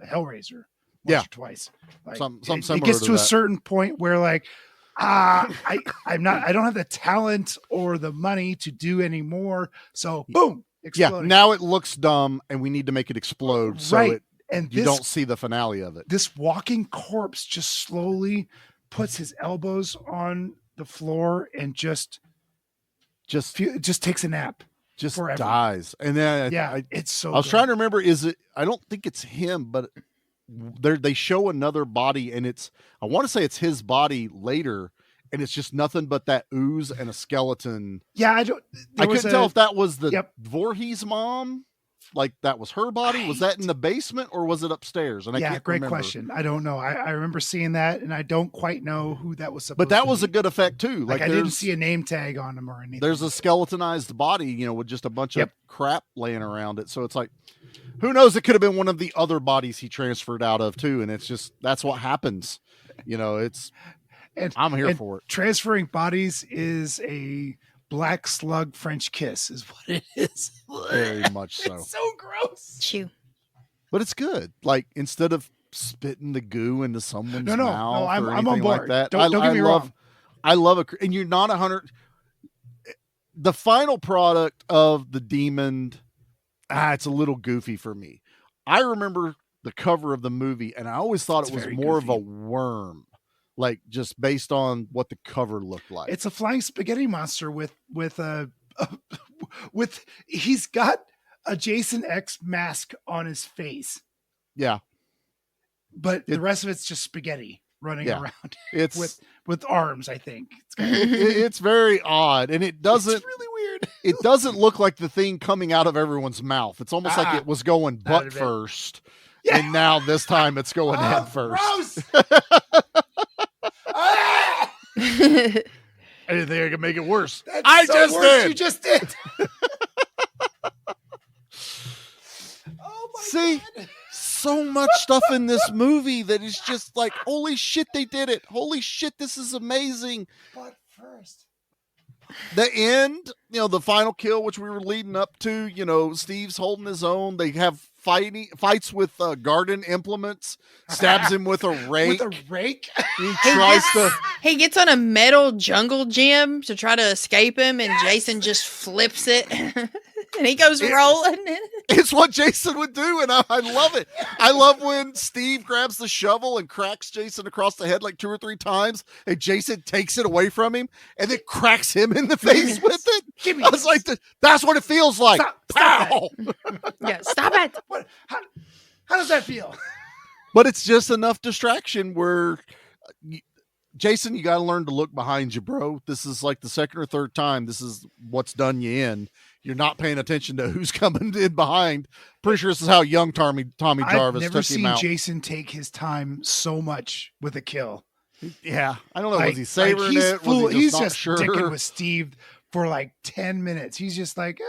S9: Hellraiser once or twice. It gets to a certain point where I don't have the talent or the money to do any more. So boom, exploding.
S8: Yeah, now it looks dumb and we need to make it explode. So you don't see the finale of it.
S9: This walking corpse just slowly puts his elbows on the floor and just takes a nap.
S8: Just
S9: forever.
S8: Dies. And then
S9: it's so
S8: I was trying to remember, I don't think it's him, but they show another body, and I want to say it's his body later, and it's just nothing but that ooze and a skeleton.
S9: Yeah,
S8: I couldn't tell if that was the Voorhees mom, that was her body. Was that in the basement or was it upstairs? And I can't
S9: great
S8: remember.
S9: question. I don't know. I remember seeing that, and I don't quite know who that was supposed to be.
S8: But that was a good effect too.
S9: I didn't see a name tag on him or anything.
S8: There's a skeletonized body, with just a bunch of crap laying around it. So it's who knows? It could have been one of the other bodies he transferred out of too, and it's just that's what happens.
S9: And
S8: I'm here for it.
S9: Transferring bodies is a black slug French kiss, is what it is.
S8: Very much so.
S9: It's so gross.
S10: Chew.
S8: But it's good. Like, instead of spitting the goo into someone's mouth
S9: I'm
S8: or
S9: on
S8: anything
S9: board.
S8: like that.
S9: Don't get me wrong.
S8: I love it. And you're not 100. The final product of the demon, it's a little goofy for me. I remember the cover of the movie, and I always thought it was more of a worm, like just based on what the cover looked like.
S9: It's a flying spaghetti monster with he's got a Jason X mask on his face.
S8: Yeah.
S9: But the rest of it's just spaghetti running around.
S8: It's
S9: with arms, I think.
S8: It's very odd, and it doesn't.
S9: It's really weird.
S8: It doesn't look like the thing coming out of everyone's mouth. It's almost like it was going butt first, and now this time it's going head first. I didn't think I could make it worse.
S9: That's did. You just did.
S8: See, so much stuff in this movie that is just like, holy shit, they did it. Holy shit, this is amazing.
S9: But first,
S8: the end, the final kill, which we were leading up to, Steve's holding his own. They have fights with garden implements, stabs him with a rake.
S9: With a rake?
S10: He gets on a metal jungle gym to try to escape him, and Jason just flips it. And he goes rolling.
S8: It's what Jason would do, and I love it. I love when Steve grabs the shovel and cracks Jason across the head like 2 or 3 times, and Jason takes it away from him and then cracks him in the face with it. I was like, that's what it feels like. Pow!
S10: Stop it.
S9: How does that feel?
S8: But it's just enough distraction where... Jason, you got to learn to look behind you, bro. This is like the second or third time. This is what's done you in. You're not paying attention to who's coming in behind. Pretty sure this is how young Tommy Jarvis took him out.
S9: I've never seen Jason take his time so much with a kill.
S8: Yeah. I don't know. Was he savoring it?
S9: He's just sticking with Steve for like 10 minutes. He's just like...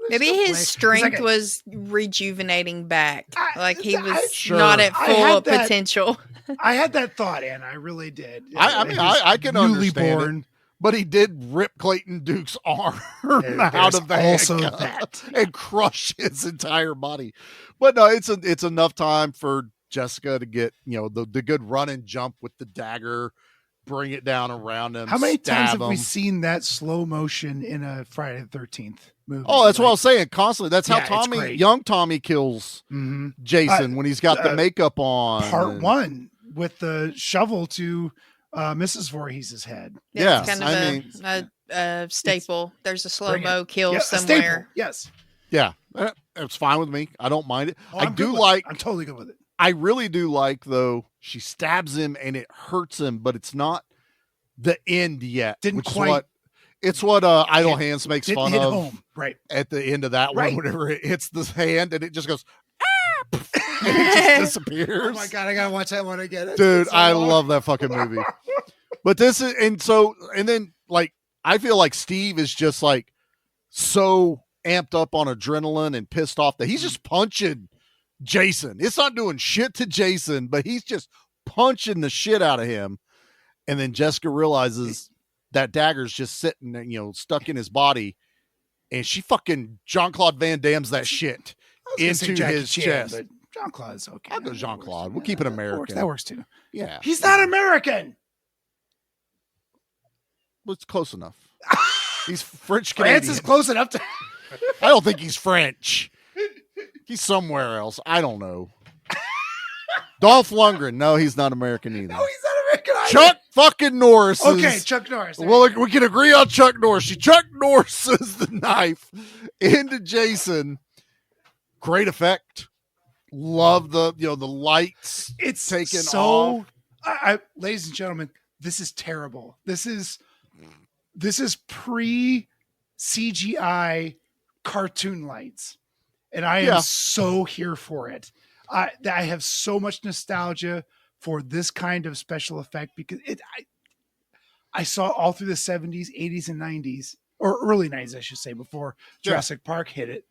S10: Maybe his strength was rejuvenating back. Like he was not at full potential.
S9: I had that thought, Anna. I really did.
S8: I can understand it. But he did rip Clayton Duke's arm out of the handcuff and crush his entire body. But no, it's enough time for Jessica to get the good run and jump with the dagger, bring it down around him.
S9: How many times have we seen that slow motion in a Friday the 13th movie?
S8: Oh, that's what I was saying constantly. That's how young Tommy kills Jason when he's got the makeup on.
S9: Part 1 with the shovel to Mrs. Voorhees' head.
S10: Yeah, it's kind of a staple. There's a slow-mo kill somewhere.
S9: Yes.
S8: Yeah, it's fine with me. I don't mind it.
S9: I'm totally good with it.
S8: I really do like, though, she stabs him and it hurts him, but it's not the end yet. It's what Idle Hands makes fun of
S9: home. Right.
S8: At the end of that one, whenever it hits the hand and it just goes, and it just disappears.
S9: Oh my God, I gotta watch that one again.
S8: Dude, I love that fucking movie. But this is, and then like, I feel like Steve is just like so amped up on adrenaline and pissed off that he's just punching Jason. It's not doing shit to Jason, but he's just punching the shit out of him. And then Jessica realizes that dagger's just sitting, stuck in his body, and she fucking Jean-Claude Van Damme's that shit into his chest.
S9: But Jean-Claude's okay.
S8: I'll go Jean-Claude. We'll keep it American.
S9: That works too.
S8: Yeah.
S9: He's not American.
S8: Well, it's close enough. He's French Canadian.
S9: France is close enough to...
S8: I don't think he's French. He's somewhere else. I don't know. Dolph Lundgren. No, he's not American either.
S9: No, he's not American either.
S8: Chuck fucking Norris.
S9: Okay, Chuck Norris.
S8: Well, we can agree on Chuck Norris. Chuck Norris is the knife into Jason. Great effect. Love the lights.
S9: It's
S8: taken
S9: so.
S8: off.
S9: Ladies and gentlemen, this is terrible. This is pre CGI cartoon lights, and I am so here for it. I have so much nostalgia for this kind of special effect because I saw all through the 70s, 80s, and 90s, or early 90s, I should say, before Jurassic Park hit it.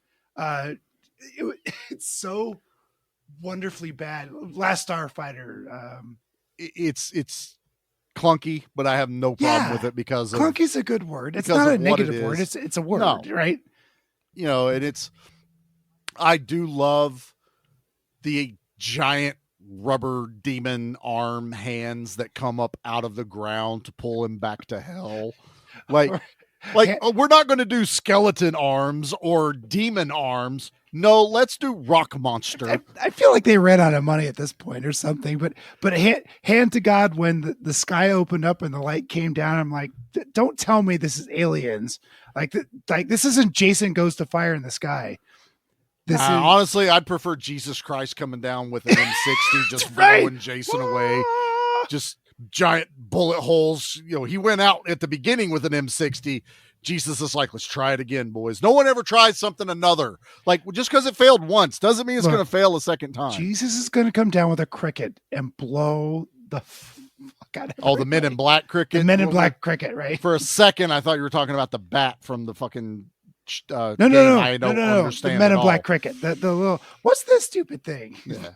S9: It's so wonderfully bad. Last Starfighter.
S8: It's clunky, but I have no problem with it because of,
S9: clunky's a good word. It's not a negative word. It's a word, right?
S8: You know, and I do love the giant rubber demon arm hands that come up out of the ground to pull him back to hell. Like we're not going to do skeleton arms or demon arms. No, let's do rock monster.
S9: I feel like they ran out of money at this point or something, but hand to God, when the sky opened up and the light came down, I'm like, don't tell me this is aliens. Like this isn't Jason Goes to Fire in the Sky.
S8: Honestly, I'd prefer Jesus Christ coming down with an M60, just blowing Jason away. Just giant bullet holes. You know, he went out at the beginning with an M60. Jesus is like, let's try it again, boys. No one ever tries something another. Like, just because it failed once doesn't mean it's going to fail a second time.
S9: Jesus is going to come down with a cricket and blow the fuck out of
S8: the Men in Black cricket?
S9: The Men in Black cricket, right?
S8: For a second, I thought you were talking about the bat from the fucking
S9: no.
S8: I don't understand.
S9: The Men in Black cricket. The little, what's this stupid thing?
S8: Yeah.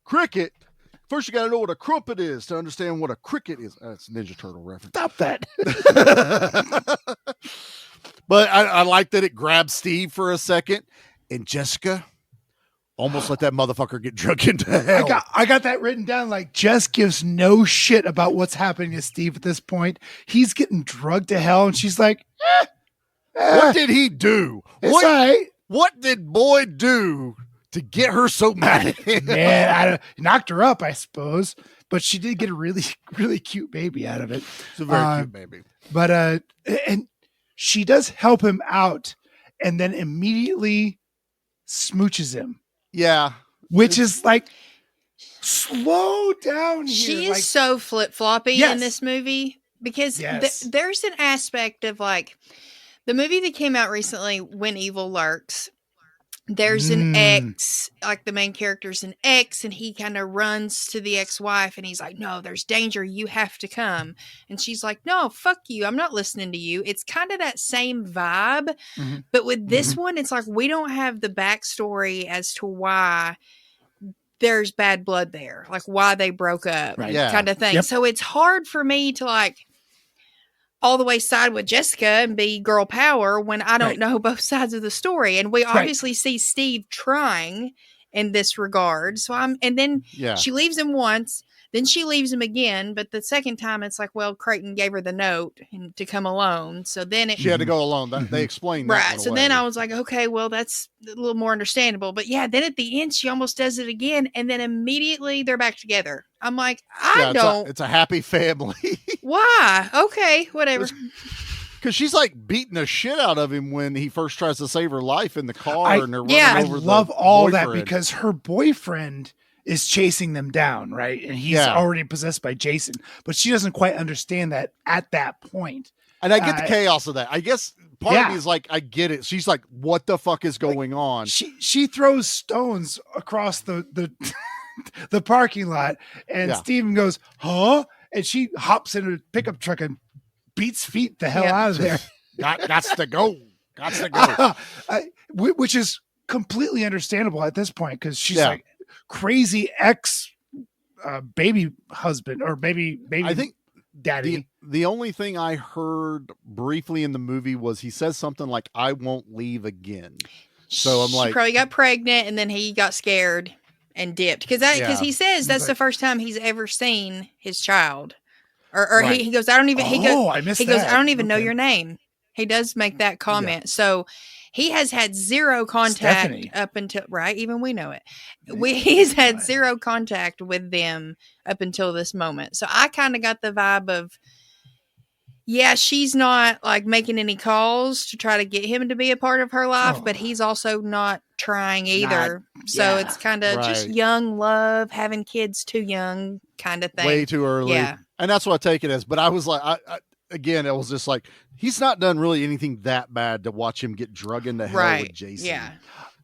S8: Cricket. First, you got to know what a crumpet is to understand what a cricket is. That's a Ninja Turtle reference.
S9: Stop that.
S8: But I like that it grabbed Steve for a second, and Jessica almost let that motherfucker get drunk into hell.
S9: I got that written down. Like, Jess gives no shit about what's happening to Steve at this point. He's getting drugged to hell, and she's like,
S8: what did he do? What did Boyd do to get her so mad at him?
S9: Man, knocked her up, I suppose. But she did get a really, really cute baby out of it.
S8: It's a very cute baby.
S9: But and she does help him out, and then immediately smooches him.
S8: Yeah,
S9: which is like, slow down here.
S10: She is so flip floppy in this movie because there's an aspect of like the movie that came out recently, When Evil Lurks. There's an ex, like the main character's an ex, and he kind of runs to the ex-wife, and he's like, no, there's danger. You have to come. And she's like, no, fuck you. I'm not listening to you. It's kind of that same vibe. Mm-hmm. But with this one, it's like we don't have the backstory as to why there's bad blood there, like why they broke up, kind of thing. Yep. So it's hard for me to like all the way side with Jessica and be girl power when I don't know both sides of the story. And we obviously see Steve trying in this regard. So and then she leaves him once, then she leaves him again. But the second time it's like, well, Creighton gave her the note to come alone. So then
S8: she had to go alone. They explained that.
S10: Right. So then I was like, okay, well, that's a little more understandable. But yeah, then at the end, she almost does it again. And then immediately they're back together. I'm like,
S8: it's a happy family.
S10: Why? Okay, whatever.
S8: Because she's like beating the shit out of him when he first tries to save her life in the car. And they're running over
S9: I love all that because her boyfriend is chasing them down, right? And he's already possessed by Jason, but she doesn't quite understand that at that point.
S8: And I get the chaos of that. I guess part of me is like, I get it. She's like, what the fuck is going on?
S9: She throws stones across the the parking lot, and Steven goes, huh? And she hops in a pickup truck and beats feet the hell out of there.
S8: Gots to go. Gots to go.
S9: Which is completely understandable at this point because she's like crazy ex baby husband or baby I think daddy.
S8: The only thing I heard briefly in the movie was he says something like, I won't leave again. So I'm like,
S10: she probably got pregnant and then he got scared and dipped because he says that's the first time he's ever seen his child, or he goes, I don't even. He goes, I don't even know your name. He does make that comment. Yeah. So he has had zero contact up until even we know it. He's had zero contact with them up until this moment. So I kind of got the vibe of, she's not like making any calls to try to get him to be a part of her life, but he's also not trying either. So it's kind of just young love, having kids too young kind of thing.
S8: Way too early. Yeah. And that's what I take it as. But I was like, again, it was just like, he's not done really anything that bad to watch him get drugged into hell with Jason.
S10: Yeah.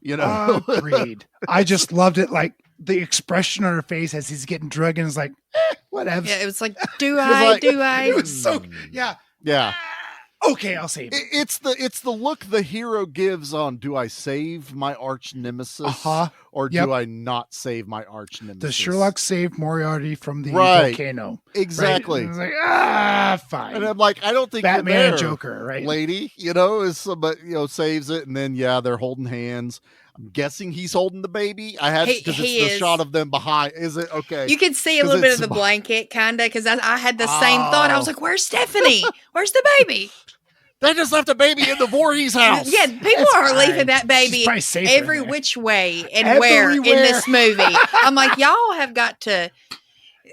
S8: You know?
S9: Agreed. I just loved it. Like the expression on her face as he's getting drugged and it's like, whatever.
S10: Yeah, it was like, do I?
S9: It was so,
S8: Yeah.
S9: okay, I'll save it.
S8: It's the look the hero gives on, do I save my arch nemesis or do I not save my arch nemesis?
S9: Does Sherlock save Moriarty from the volcano?
S8: Exactly.
S9: Right? Like, fine.
S8: And I'm like, I don't think
S9: Batman
S8: you're there,
S9: and Joker, right?
S8: lady, is somebody, saves it. And then, they're holding hands. I'm guessing he's holding the baby. I had because it's the shot of them behind. Is it okay?
S10: You could see a little bit of the blanket, kind of, because I had the same thought. I was like, "Where's Stephanie? Where's the baby?"
S8: They just left a baby in the Voorhees house.
S10: Yeah, people are leaving that baby every which way and where in this movie. I'm like, y'all have got to.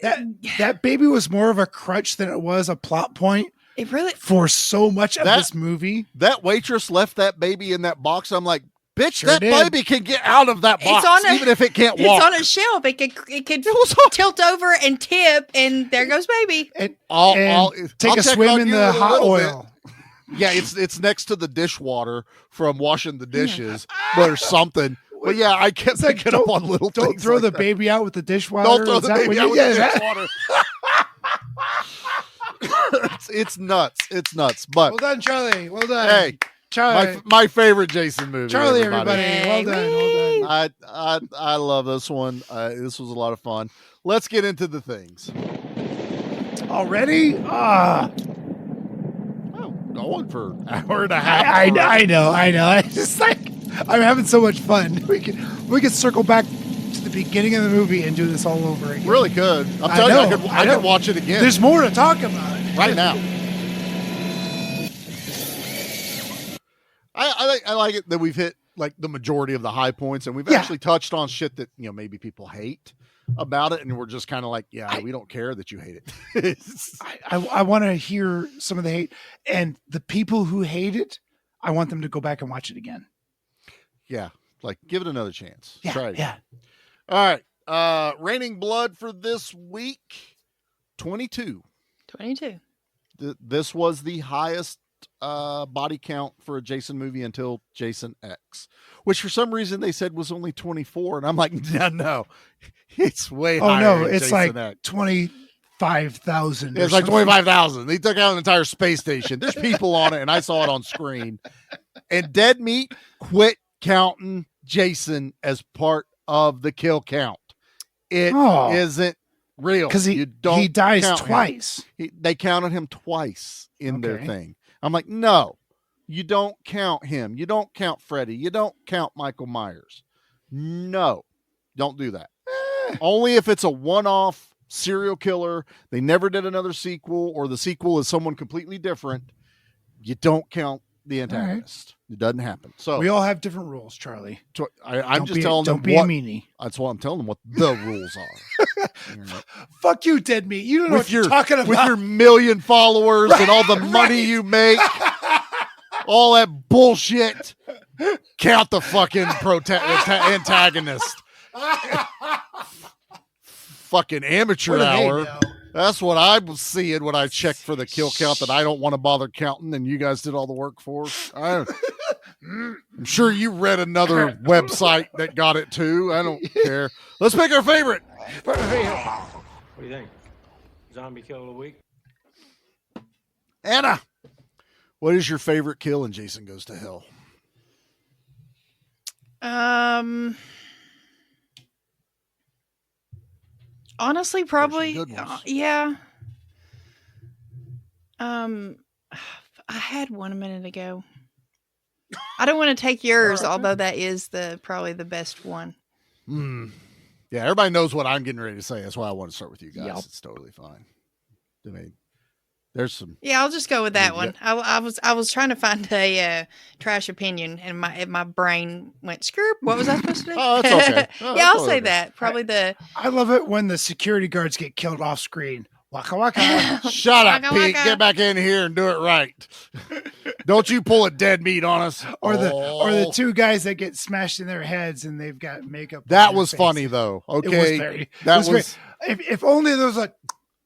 S9: That baby was more of a crutch than it was a plot point.
S10: It really
S9: for so much of this movie.
S8: That waitress left that baby in that box. I'm like, bitch, that baby can get out of that box, even if it can't walk.
S10: It's on a shelf. It could tilt over and tip, and there goes baby.
S9: And I'll take a swim in the hot oil.
S8: Yeah, it's next to the dishwater from washing the dishes or something. But yeah, I kept picking up on little things.
S9: Don't throw the baby out with the dishwater.
S8: Don't throw the baby out with the dishwater. It's nuts. It's nuts. But
S9: well done, Charlie. Well done.
S8: Hey,
S9: Charlie,
S8: my favorite Jason movie.
S9: Charlie, everybody. Well done.
S8: I love this one. This was a lot of fun. Let's get into the things.
S9: Already?
S8: Going for an hour and a half.
S9: I know. It's just like I'm having so much fun. We could circle back to the beginning of the movie and do this all over again.
S8: Really could. I'm telling you, I could watch it again.
S9: There's more to talk about
S8: right now. I like it that we've hit like the majority of the high points, and we've actually touched on shit that maybe people hate about it, and we're just kind of like, we don't care that you hate it.
S9: I want to hear some of the hate, and the people who hate it, I want them to go back and watch it again.
S8: Yeah, like give it another chance.
S9: Yeah,
S8: try it.
S9: Yeah.
S8: All right, Raining Blood for this week, 22.
S10: 22.
S8: This was the highest body count for a Jason movie until Jason X, which for some reason they said was only 24, and I'm like, no, it's way higher.
S9: Oh no, it's
S8: Jason
S9: like
S8: X.
S9: 25,000.
S8: It's like 25,000. They took out an entire space station. There's people on it, and I saw it on screen. And Dead Meat quit counting Jason as part of the kill count. It isn't real
S9: because he dies twice.
S8: They counted him twice in their thing. I'm like, no, you don't count him. You don't count Freddy. You don't count Michael Myers. No, don't do that. Only if it's a one-off serial killer. They never did another sequel, or the sequel is someone completely different. You don't count the antagonist. It doesn't happen. So
S9: we all have different rules, Charlie.
S8: I'm just telling them.
S9: Don't be a meanie.
S8: That's what I'm telling them. What the rules are.
S9: Fuck you, Dead Meat. You don't know what you're talking about.
S8: With your 1 million followers and all the money you make, all that bullshit. Count the fucking antagonist. Fucking amateur hour. That's what I was seeing when I checked for the kill count that I don't want to bother counting, and you guys did all the work for. I'm sure you read another website that got it too. I don't care. Let's pick our favorite.
S18: What do you think? Zombie kill of the week?
S8: Anna, what is your favorite kill in Jason Goes to Hell?
S10: Honestly, probably, yeah. I had one a minute ago. I don't want to take yours, although that is probably the best one.
S8: Yeah, everybody knows what I'm getting ready to say. That's why I want to start with you guys. Yep. It's totally fine. I mean, there's some.
S10: Yeah, I'll just go with that one. I was trying to find a trash opinion, and my brain went screw. What was I supposed to do?
S8: Oh, that's okay.
S10: Yeah, I'll say that. Probably
S9: I love it when the security guards get killed off screen. Waka waka.
S8: Shut up, Pete. Get back in here and do it right. Don't you pull a Dead Meat on us.
S9: Or the two guys that get smashed in their heads and they've got makeup.
S8: That was funny though. Okay. That was
S9: if only there was a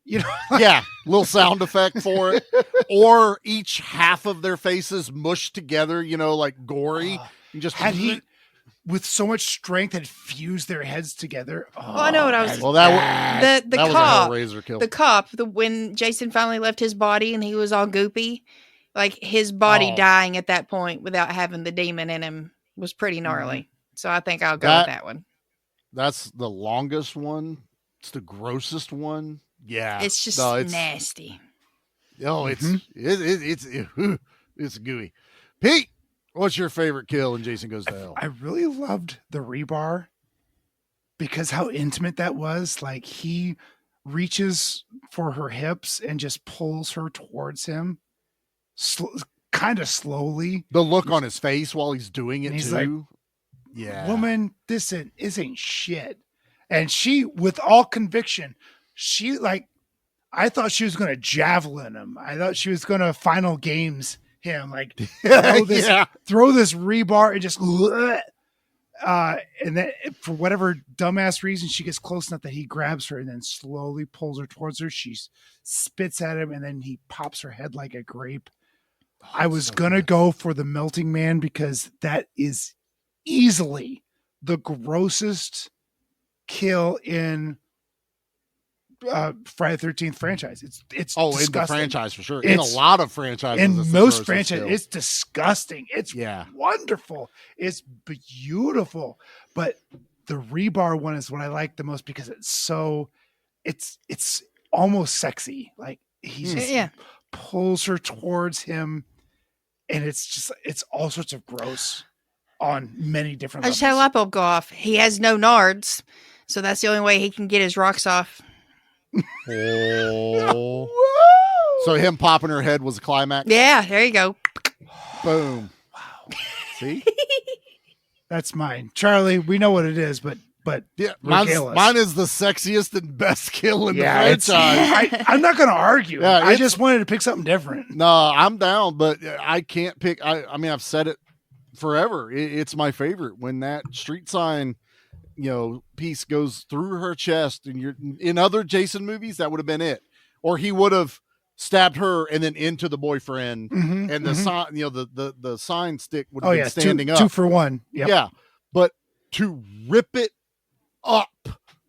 S8: yeah, little sound effect for it. Or each half of their faces mushed together, like gory. And just
S9: had he with so much strength had fused their heads together.
S10: Oh, I know what I was.
S8: Well, that
S10: the
S8: was
S10: cop,
S8: a Hellraiser kill.
S10: The cop, when Jason finally left his body and he was all goopy, Like his body dying at that point without having the demon in him was pretty gnarly.
S8: Mm-hmm.
S10: So I think I'll go with that one.
S8: That's the longest one. It's the grossest one. Yeah.
S10: It's just nasty.
S8: Oh, it's gooey. Pete, what's your favorite kill in Jason Goes to Hell?
S9: I really loved the rebar because how intimate that was. Like he reaches for her hips and just pulls her towards him kind of slowly.
S8: The look on his face while he's doing it
S9: he's
S8: too.
S9: Like,
S8: yeah.
S9: Woman, this ain't shit. And she, with all conviction, she like, I thought she was going to javelin him. I thought she was going to final games him, like throw this rebar and just, and then for whatever dumbass reason, she gets close enough that he grabs her and then slowly pulls her towards her. She spits at him and then he pops her head like a grape. I was going to go for the melting man because that is easily the grossest kill in Friday the 13th franchise. It's disgusting.
S8: In the franchise for sure. In a lot of franchises.
S9: In most franchises, it's disgusting. It's wonderful. It's beautiful. But the rebar one is what I like the most because it's almost sexy. Like he just pulls her towards him and it's all sorts of gross on many different levels.
S10: I just had a light bulb go off. He has no nards, so that's the only way he can get his rocks off.
S8: Oh. So him popping her head was a climax?
S10: Yeah, there you go.
S8: Boom. Wow. See?
S9: That's mine. Charlie, we know what it is, but
S8: yeah, mine is the sexiest and best kill in the franchise.
S9: I'm not going to argue. Yeah, I just wanted to pick something different.
S8: No, I'm down, but I can't pick. I mean, I've said it forever. It's my favorite when that street sign, piece goes through her chest. And you're in other Jason movies, that would have been it, or he would have stabbed her and then into the boyfriend, and the sign, the sign stick would have been standing up.
S9: 2 for 1. Yep.
S8: Yeah, but to rip it up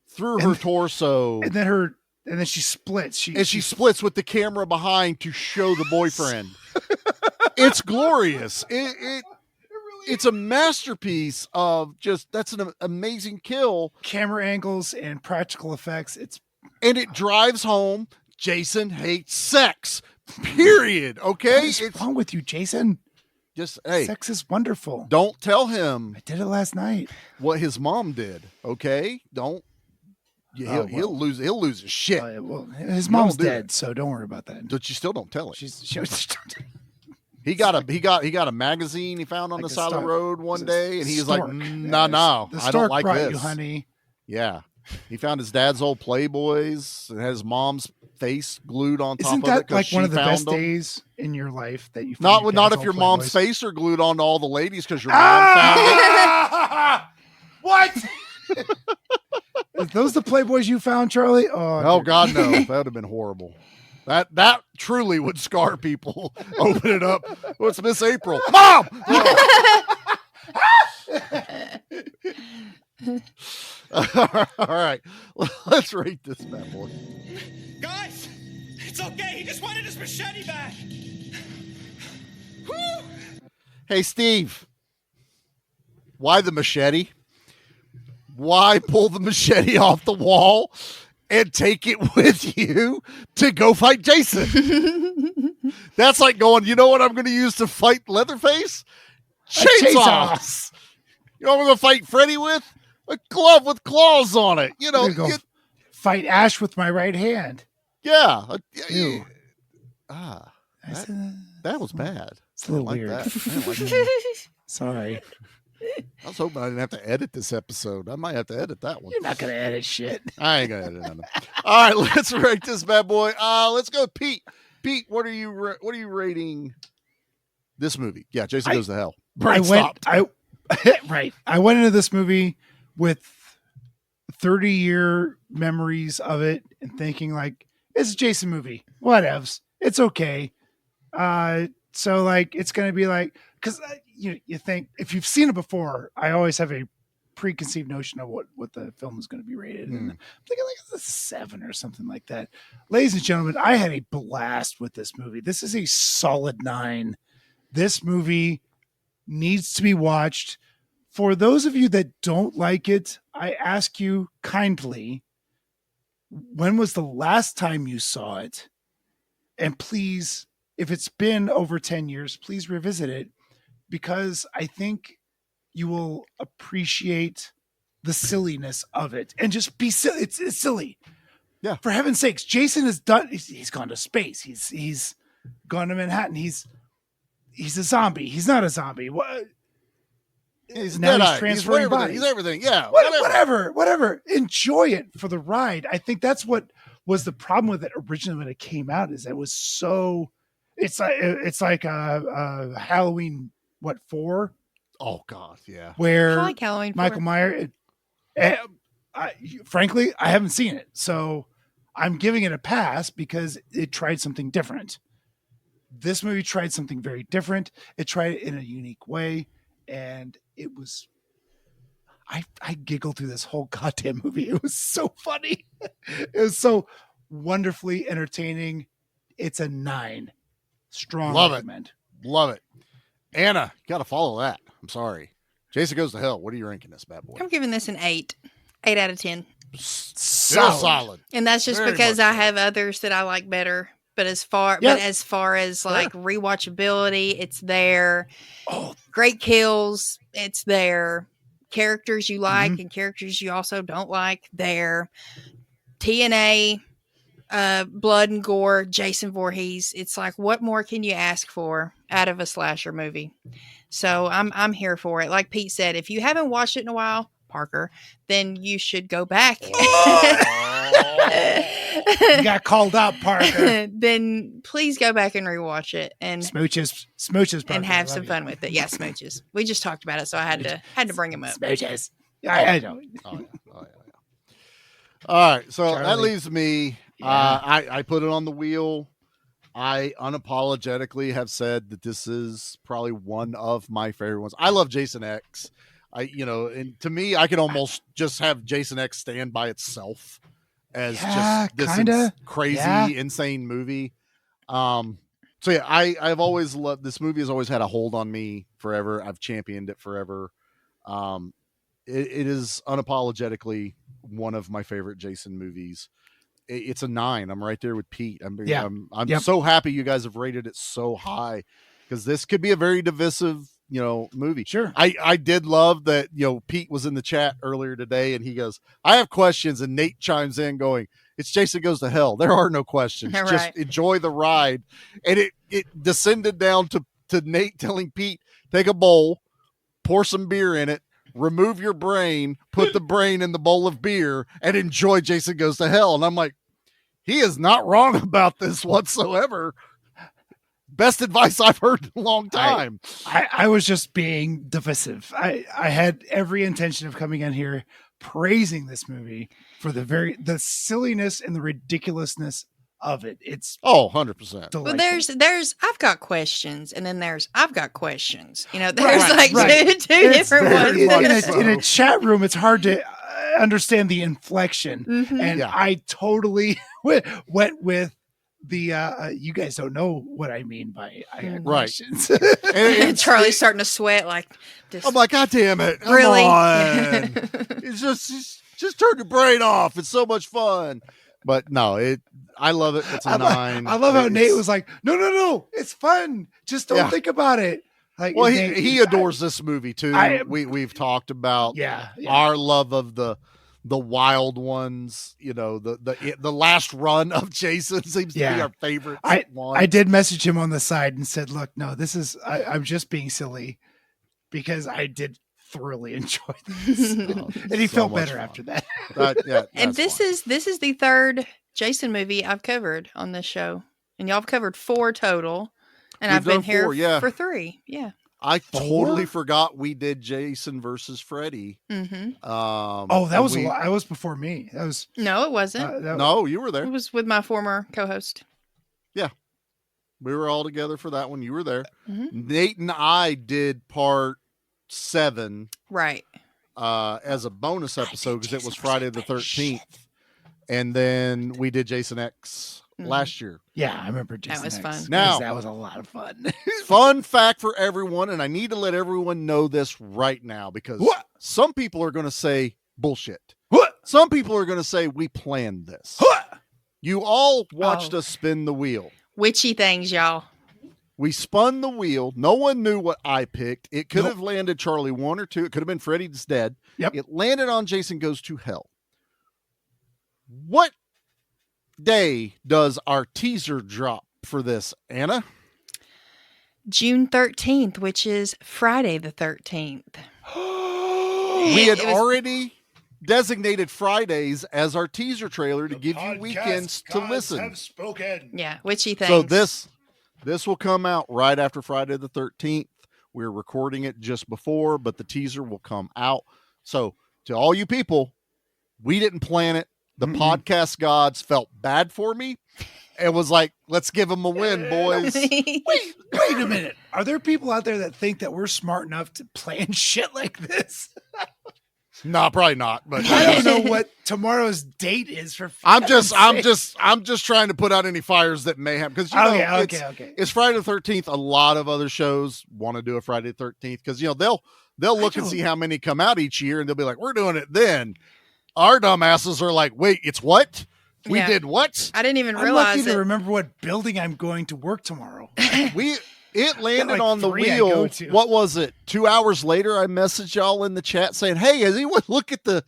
S8: through her torso,
S9: and then she splits.
S8: She splits with the camera behind to show the boyfriend. It's glorious. It's a masterpiece of that's an amazing kill.
S9: Camera angles and practical effects.
S8: And it drives home Jason hates sex. Period. Okay?
S9: What's wrong with you, Jason?
S8: Just
S9: sex is wonderful.
S8: Don't tell him.
S9: I did it last night.
S8: What his mom did. Okay? Don't. Yeah, he'll lose his shit.
S9: Well, his mom's dead, so don't worry about that.
S8: But you still don't tell it. He got a magazine he found on the side of the road one day, and he was like, "No, I don't like this,
S9: you, honey."
S8: Yeah, he found his dad's old Playboys and had his mom's face glued on top of it.
S9: Isn't that like one of the best days in your life that you?
S8: Not if your mom's face are glued onto all the ladies because your mom found it.
S9: What? Are those the Playboys you found, Charlie?
S8: Oh God, no! That would have been horrible. That truly would scar people. Open it up. What's Miss April? Mom! All right. Let's rate this bad boy.
S5: Guys, it's okay. He just wanted his machete back. Woo!
S8: Hey, Steve. Why the machete? Why pull the machete off the wall and take it with you to go fight Jason? That's like going, you know what I'm going to use to fight Leatherface? Chainsaws. You know what I'm going to fight Freddy with? A glove with claws on it.
S9: Fight Ash with my right hand.
S8: Yeah.
S9: Ew.
S8: That was bad.
S9: It's a little weird.
S8: I didn't like that.
S9: Sorry.
S8: I was hoping I didn't have to edit this episode. I might have to edit that one.
S9: You're not going to edit shit.
S8: I ain't going to edit nothing. All right, let's rate this bad boy. Let's go, Pete. Pete, what are you rating this movie? Yeah, Jason Goes to Hell.
S9: Right. I went into this movie with 30-year memories of it and thinking like, it's a Jason movie. Whatevs. It's okay. So like, it's going to be like, because you think if you've seen it before, I always have a preconceived notion of what the film is going to be rated. And I'm thinking like it's a 7 or something like that. Ladies and gentlemen, I had a blast with this movie. This is a solid 9. This movie needs to be watched. For those of you that don't like it, I ask you kindly, when was the last time you saw it? And please, if it's been over 10 years, please revisit it, because I think you will appreciate the silliness of it and just be silly. It's silly.
S8: Yeah.
S9: For heaven's sakes, Jason has done, he's gone to space. He's gone to Manhattan. He's a zombie. He's not a zombie. What?
S8: He's
S9: now
S8: Deadeye.
S9: he's transferring bodies.
S8: He's everything. Yeah.
S9: Whatever. Enjoy it for the ride. I think that's what was the problem with it originally when it came out, is it was so, it's like a Halloween, 4?
S8: Oh God. Yeah.
S9: Where
S10: I like Halloween 4.
S9: Michael Myers, frankly, I haven't seen it. So I'm giving it a pass because it tried something different. This movie tried something very different. It tried it in a unique way. And it was, I giggled through this whole goddamn movie. It was so funny. It was so wonderfully entertaining. It's a 9. Strong
S8: Love
S9: recommend.
S8: it. Love it. Anna, got to follow that. I'm sorry. Jason Goes to Hell. What are you ranking this bad boy?
S10: I'm giving this an 8. 8 out of 10.
S8: Still solid.
S10: And that's just
S8: Very
S10: because
S8: much
S10: I
S8: so.
S10: have others that I like better. But as far as like rewatchability, it's there.
S9: Oh,
S10: great kills, it's there. Characters you like and characters you also don't like, there. TNA, blood and gore, Jason Voorhees. It's like, what more can you ask for out of a slasher movie? So I'm here for it. Like Pete said, if you haven't watched it in a while, Parker, then you should go back.
S9: You got called out, Parker.
S10: Then please go back and rewatch it and
S9: smooches, Parker,
S10: and have some fun with it. Yeah, smooches. We just talked about it, so I had to bring him up.
S9: Smooches. I know.
S8: Oh, yeah. All right, so
S9: Charlie.
S8: that leaves me.
S9: Yeah.
S8: I put it on the wheel. I unapologetically have said that this is probably one of my favorite ones. I love Jason X. And to me, I could almost just have Jason X stand by itself as just this crazy, insane movie. So yeah, I've always loved this movie. Has always had a hold on me forever. I've championed it forever. It is unapologetically one of my favorite Jason movies. It's a 9. I'm right there with Pete. I'm so happy you guys have rated it so high, because this could be a very divisive, movie.
S9: Sure.
S8: I did love that, Pete was in the chat earlier today and he goes, I have questions. And Nate chimes in going, it's Jason Goes to Hell. There are no questions.
S10: Right.
S8: Just enjoy the ride. And it descended down to Nate telling Pete, take a bowl, pour some beer in it, remove your brain, put the brain in the bowl of beer, and enjoy Jason Goes to Hell. And I'm like, he is not wrong about this whatsoever. Best advice I've heard in a long time.
S9: I was just being divisive. I had every intention of coming in here praising this movie for the silliness and the ridiculousness of it. It's
S8: 100%.
S10: Well, there's I've got questions, and then there's I've got questions. There's two different ones.
S9: In a chat room, it's hard to understand the inflection, and I totally went with the you guys don't know what I mean by I got questions.
S10: And Charlie's starting to sweat like this.
S8: I'm like, God damn it. Come
S10: Really?
S8: on. It's just turn your brain off. It's so much fun. But no, I love it. It's a 9.
S9: I love how Nate was like, no, it's fun. Just don't think about it. Like,
S8: well,
S9: Nate,
S8: he adores this movie too. We've talked about our love of the wild ones. The last run of Jason seems to be our favorite one.
S9: I did message him on the side and said, look, no, this is I'm just being silly, because I did thoroughly enjoy this. And he felt better after that.
S10: And this is the third Jason movie I've covered on this show, and y'all have covered 4 total, and I've been here for 3. Yeah,
S8: I totally forgot we did Jason versus Freddy.
S10: Mm-hmm.
S9: That was before me. That was
S10: no, it wasn't.
S8: No, you were there.
S10: It was with my former co-host.
S8: Yeah, we were all together for that one. You were there.
S10: Mm-hmm.
S8: Nate and I did part 7.
S10: Right.
S8: as a bonus episode because it was Friday the 13th. And then we did Jason X last year.
S9: Yeah, I remember Jason
S10: X. That was fun.
S8: Now,
S9: that was a lot of fun.
S8: Fun fact for everyone, and I need to let everyone know this right now because some people are going to say bullshit. Some people are going to say we planned this. You all watched us spin the wheel.
S10: Witchy things, y'all.
S8: We spun the wheel. No one knew what I picked. It could have landed Charlie 1 or 2. It could have been Freddy's Dead.
S9: Yep.
S8: It landed on Jason Goes to Hell. What day does our teaser drop for this, Anna?
S10: June 13th, which is Friday the 13th.
S8: We had already designated Fridays as our teaser trailer to give you weekends to listen.
S9: Have spoken.
S10: Yeah, witchy things.
S8: So this will come out right after Friday the 13th. We're recording it just before, but the teaser will come out. So to all you people, we didn't plan it. The podcast gods felt bad for me and was like, let's give them a win, boys.
S9: Wait a minute. Are there people out there that think that we're smart enough to plan shit like this?
S8: No, probably not. But
S9: I don't know what tomorrow's date is for.
S8: I'm just trying to put out any fires that may happen because it's Friday the 13th. A lot of other shows want to do a Friday the 13th because they'll look and see how many come out each year and they'll be like, we're doing it then. Our dumbasses are like, wait, it's what? We did what?
S10: I didn't even
S9: I'm
S10: realize
S9: lucky to remember what building I'm going to work tomorrow.
S8: It landed on the wheel. What was it? 2 hours later, I messaged y'all in the chat saying, hey, has anyone look at the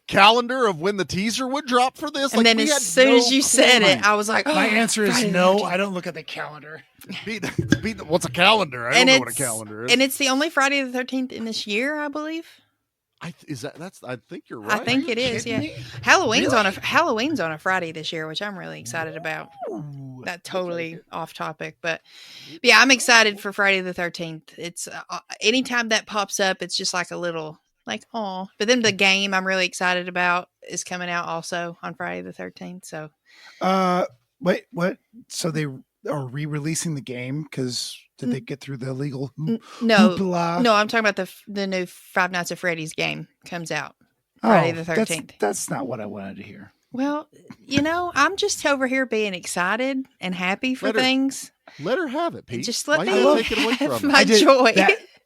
S8: calendar of when the teaser would drop for this?
S10: And then as soon as you said it, I was like,
S9: my answer is no. I don't look at the calendar.
S8: What's a calendar? I don't know what a calendar is.
S10: And it's the only Friday the 13th in this year, I believe.
S8: I think you're right.
S10: I think it is. Yeah, Halloween's on a Friday this year, which I'm really excited about. That totally off topic, but yeah, I'm excited for Friday the 13th. It's anytime that pops up, it's just like a little oh. But then the game I'm really excited about is coming out also on Friday the 13th. So,
S9: wait, what? So they are re-releasing the game because did they get through the legal? Hoopla?
S10: No, I'm talking about the new Five Nights at Freddy's game comes out Friday the 13th.
S9: That's not what I wanted to hear.
S10: Well, I'm just over here being excited and happy for things.
S8: Let her have it, Pete.
S10: Just let me
S8: take it away
S10: have
S8: from
S10: my joy.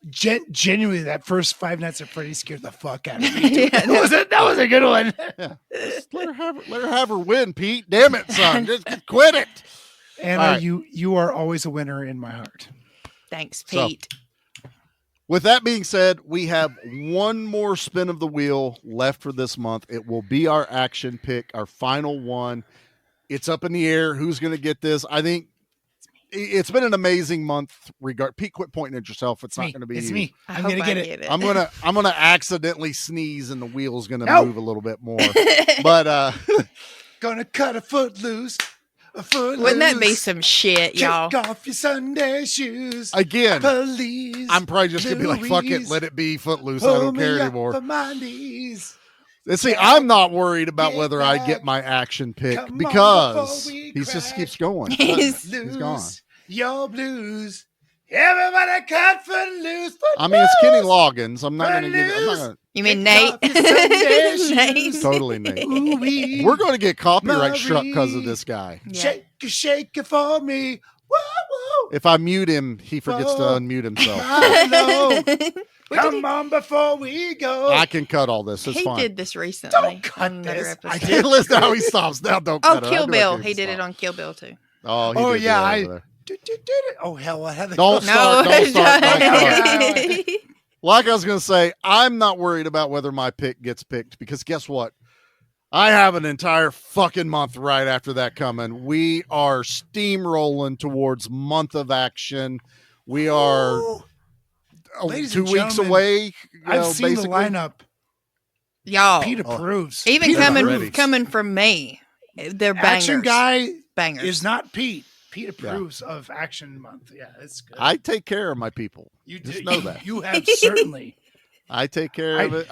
S9: Genuinely, that first Five Nights at Freddy's scared the fuck out of me. That was a good one.
S8: Yeah. Just let her have her win, Pete. Damn it, son. Just quit it.
S9: Anna, right. you are always a winner in my heart.
S10: Thanks, Pete.
S8: So, with that being said, we have one more spin of the wheel left for this month. It will be our action pick, our final one. It's up in the air. Who's going to get this? I think it's been an amazing month. Pete, quit pointing at yourself. It's not going to be
S9: it's
S8: you.
S9: Me. I'm going to get it.
S8: I'm gonna accidentally sneeze, and the wheel's going to move a little bit more. But
S9: gonna cut a foot loose.
S10: Wouldn't that be some shit, y'all?
S9: Kick off your Sunday shoes.
S8: Again,
S9: please,
S8: I'm probably just going to be like, fuck it, let it be Footloose. I don't care anymore.
S9: On my knees.
S8: And see, I'm not worried about whether I get my action pick because he just keeps going. He's gone.
S9: Your blues. Everybody cut foot loose.
S8: I mean, it's Kenny Loggins. I'm not going to give it.
S10: You mean Nate?
S8: Nate? Totally Nate.
S9: Ooh-wee.
S8: We're going to get copyright struck because of this guy.
S9: Yeah. Shake it for me. Whoa, whoa.
S8: If I mute him, he forgets to unmute himself.
S9: Come on before we go.
S8: I can cut all this. It's fine.
S10: He did this recently.
S9: Don't cut this.
S8: I did listen how he stops. Now don't cut it.
S10: Oh, Kill Bill. He did it on Kill Bill too.
S8: Oh, yeah.
S9: Oh, hell. I had
S8: Don't start. Like I was going to say, I'm not worried about whether my pick gets picked because guess what? I have an entire fucking month right after that coming. We are steamrolling towards month of action. We are 2 weeks away.
S9: I've seen the lineup.
S10: Y'all.
S9: Pete approves.
S10: Even coming from me. They're bangers.
S9: Action guy
S10: bangers.
S9: Is not Pete. Pete approves of Action Month. Yeah, it's good.
S8: I take care of my people. You just know that.
S9: You have certainly.
S8: I take care of it.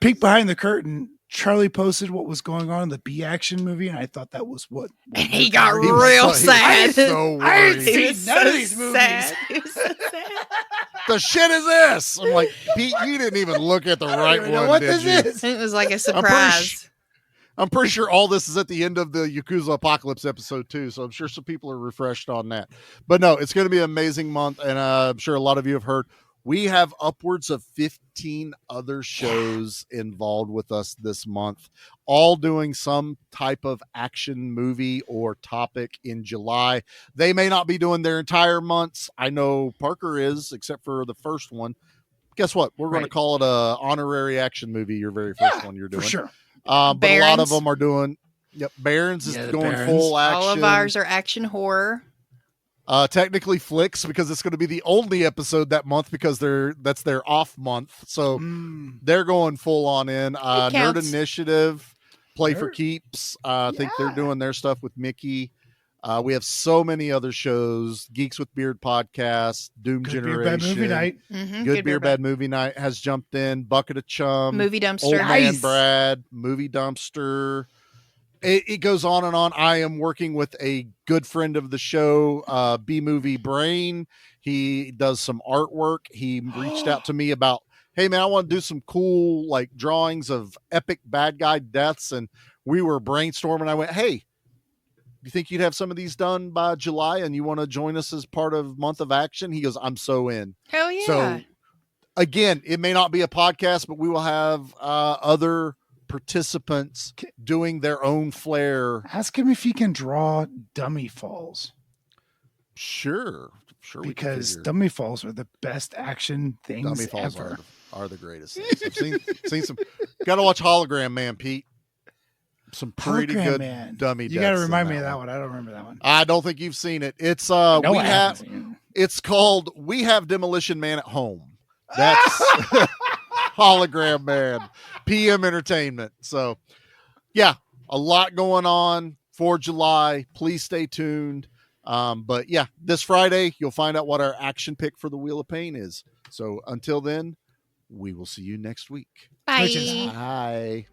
S9: Peek behind the curtain. Charlie posted what was going on in the B Action movie, and I thought that was what
S10: he got real sad.
S8: So
S9: I ain't seen none of these movies.
S10: He was so sad.
S8: the shit is this? I'm like, Pete, you didn't even look at the right one,
S9: what
S8: did
S9: this
S8: you?
S9: is.
S10: It was like a surprise.
S8: I'm pretty sure all this is at the end of the Yakuza Apocalypse episode too, so I'm sure some people are refreshed on that. But no, it's going to be an amazing month, and I'm sure a lot of you have heard. We have upwards of 15 other shows involved with us this month, all doing some type of action movie or topic in July. They may not be doing their entire months. I know Parker is, except for the first one. Guess what? We're going to call it a honorary action movie, your very first one you're doing.
S9: For sure.
S8: But a lot of them are doing, Barons is going full action.
S10: All of ours are action horror.
S8: Technically Flicks, because it's going to be the only episode that month because that's their off month. So they're going full on in. Nerd Initiative, Play for Keeps. I think they're doing their stuff with Mickey. We have so many other shows. Geeks with Beard podcast, Doom
S9: Good
S8: Generation.
S9: Beer, Bad Movie Night.
S8: Good Beer, Bad Movie Night has jumped in. Bucket of Chum.
S10: Movie Dumpster.
S8: Old Man Brad. Movie Dumpster. It goes on and on. I am working with a good friend of the show, B-Movie Brain. He does some artwork. He reached out to me about, hey, man, I want to do some cool like drawings of epic bad guy deaths. And we were brainstorming. I went, hey, you think you'd have some of these done by July and you want to join us as part of Month of Action? He goes, I'm so in.
S10: Hell yeah.
S8: So again, it may not be a podcast, but we will have other participants doing their own flair.
S9: Ask him if he can draw dummy falls.
S8: Sure.
S9: Because dummy falls are the best action things
S8: dummy falls
S9: ever.
S8: Are the greatest things. I've seen some. Got to watch Hologram Man, Pete. Some pretty good dummy.
S9: You got to remind me of that one. I don't remember that one.
S8: I don't think you've seen it. It's It's called We Have Demolition Man at Home. That's Hologram Man, PM Entertainment. So, yeah, a lot going on for July. Please stay tuned. But yeah, this Friday, you'll find out what our action pick for the Wheel of Pain is. So until then, we will see you next week.
S10: Bye.
S8: Bye.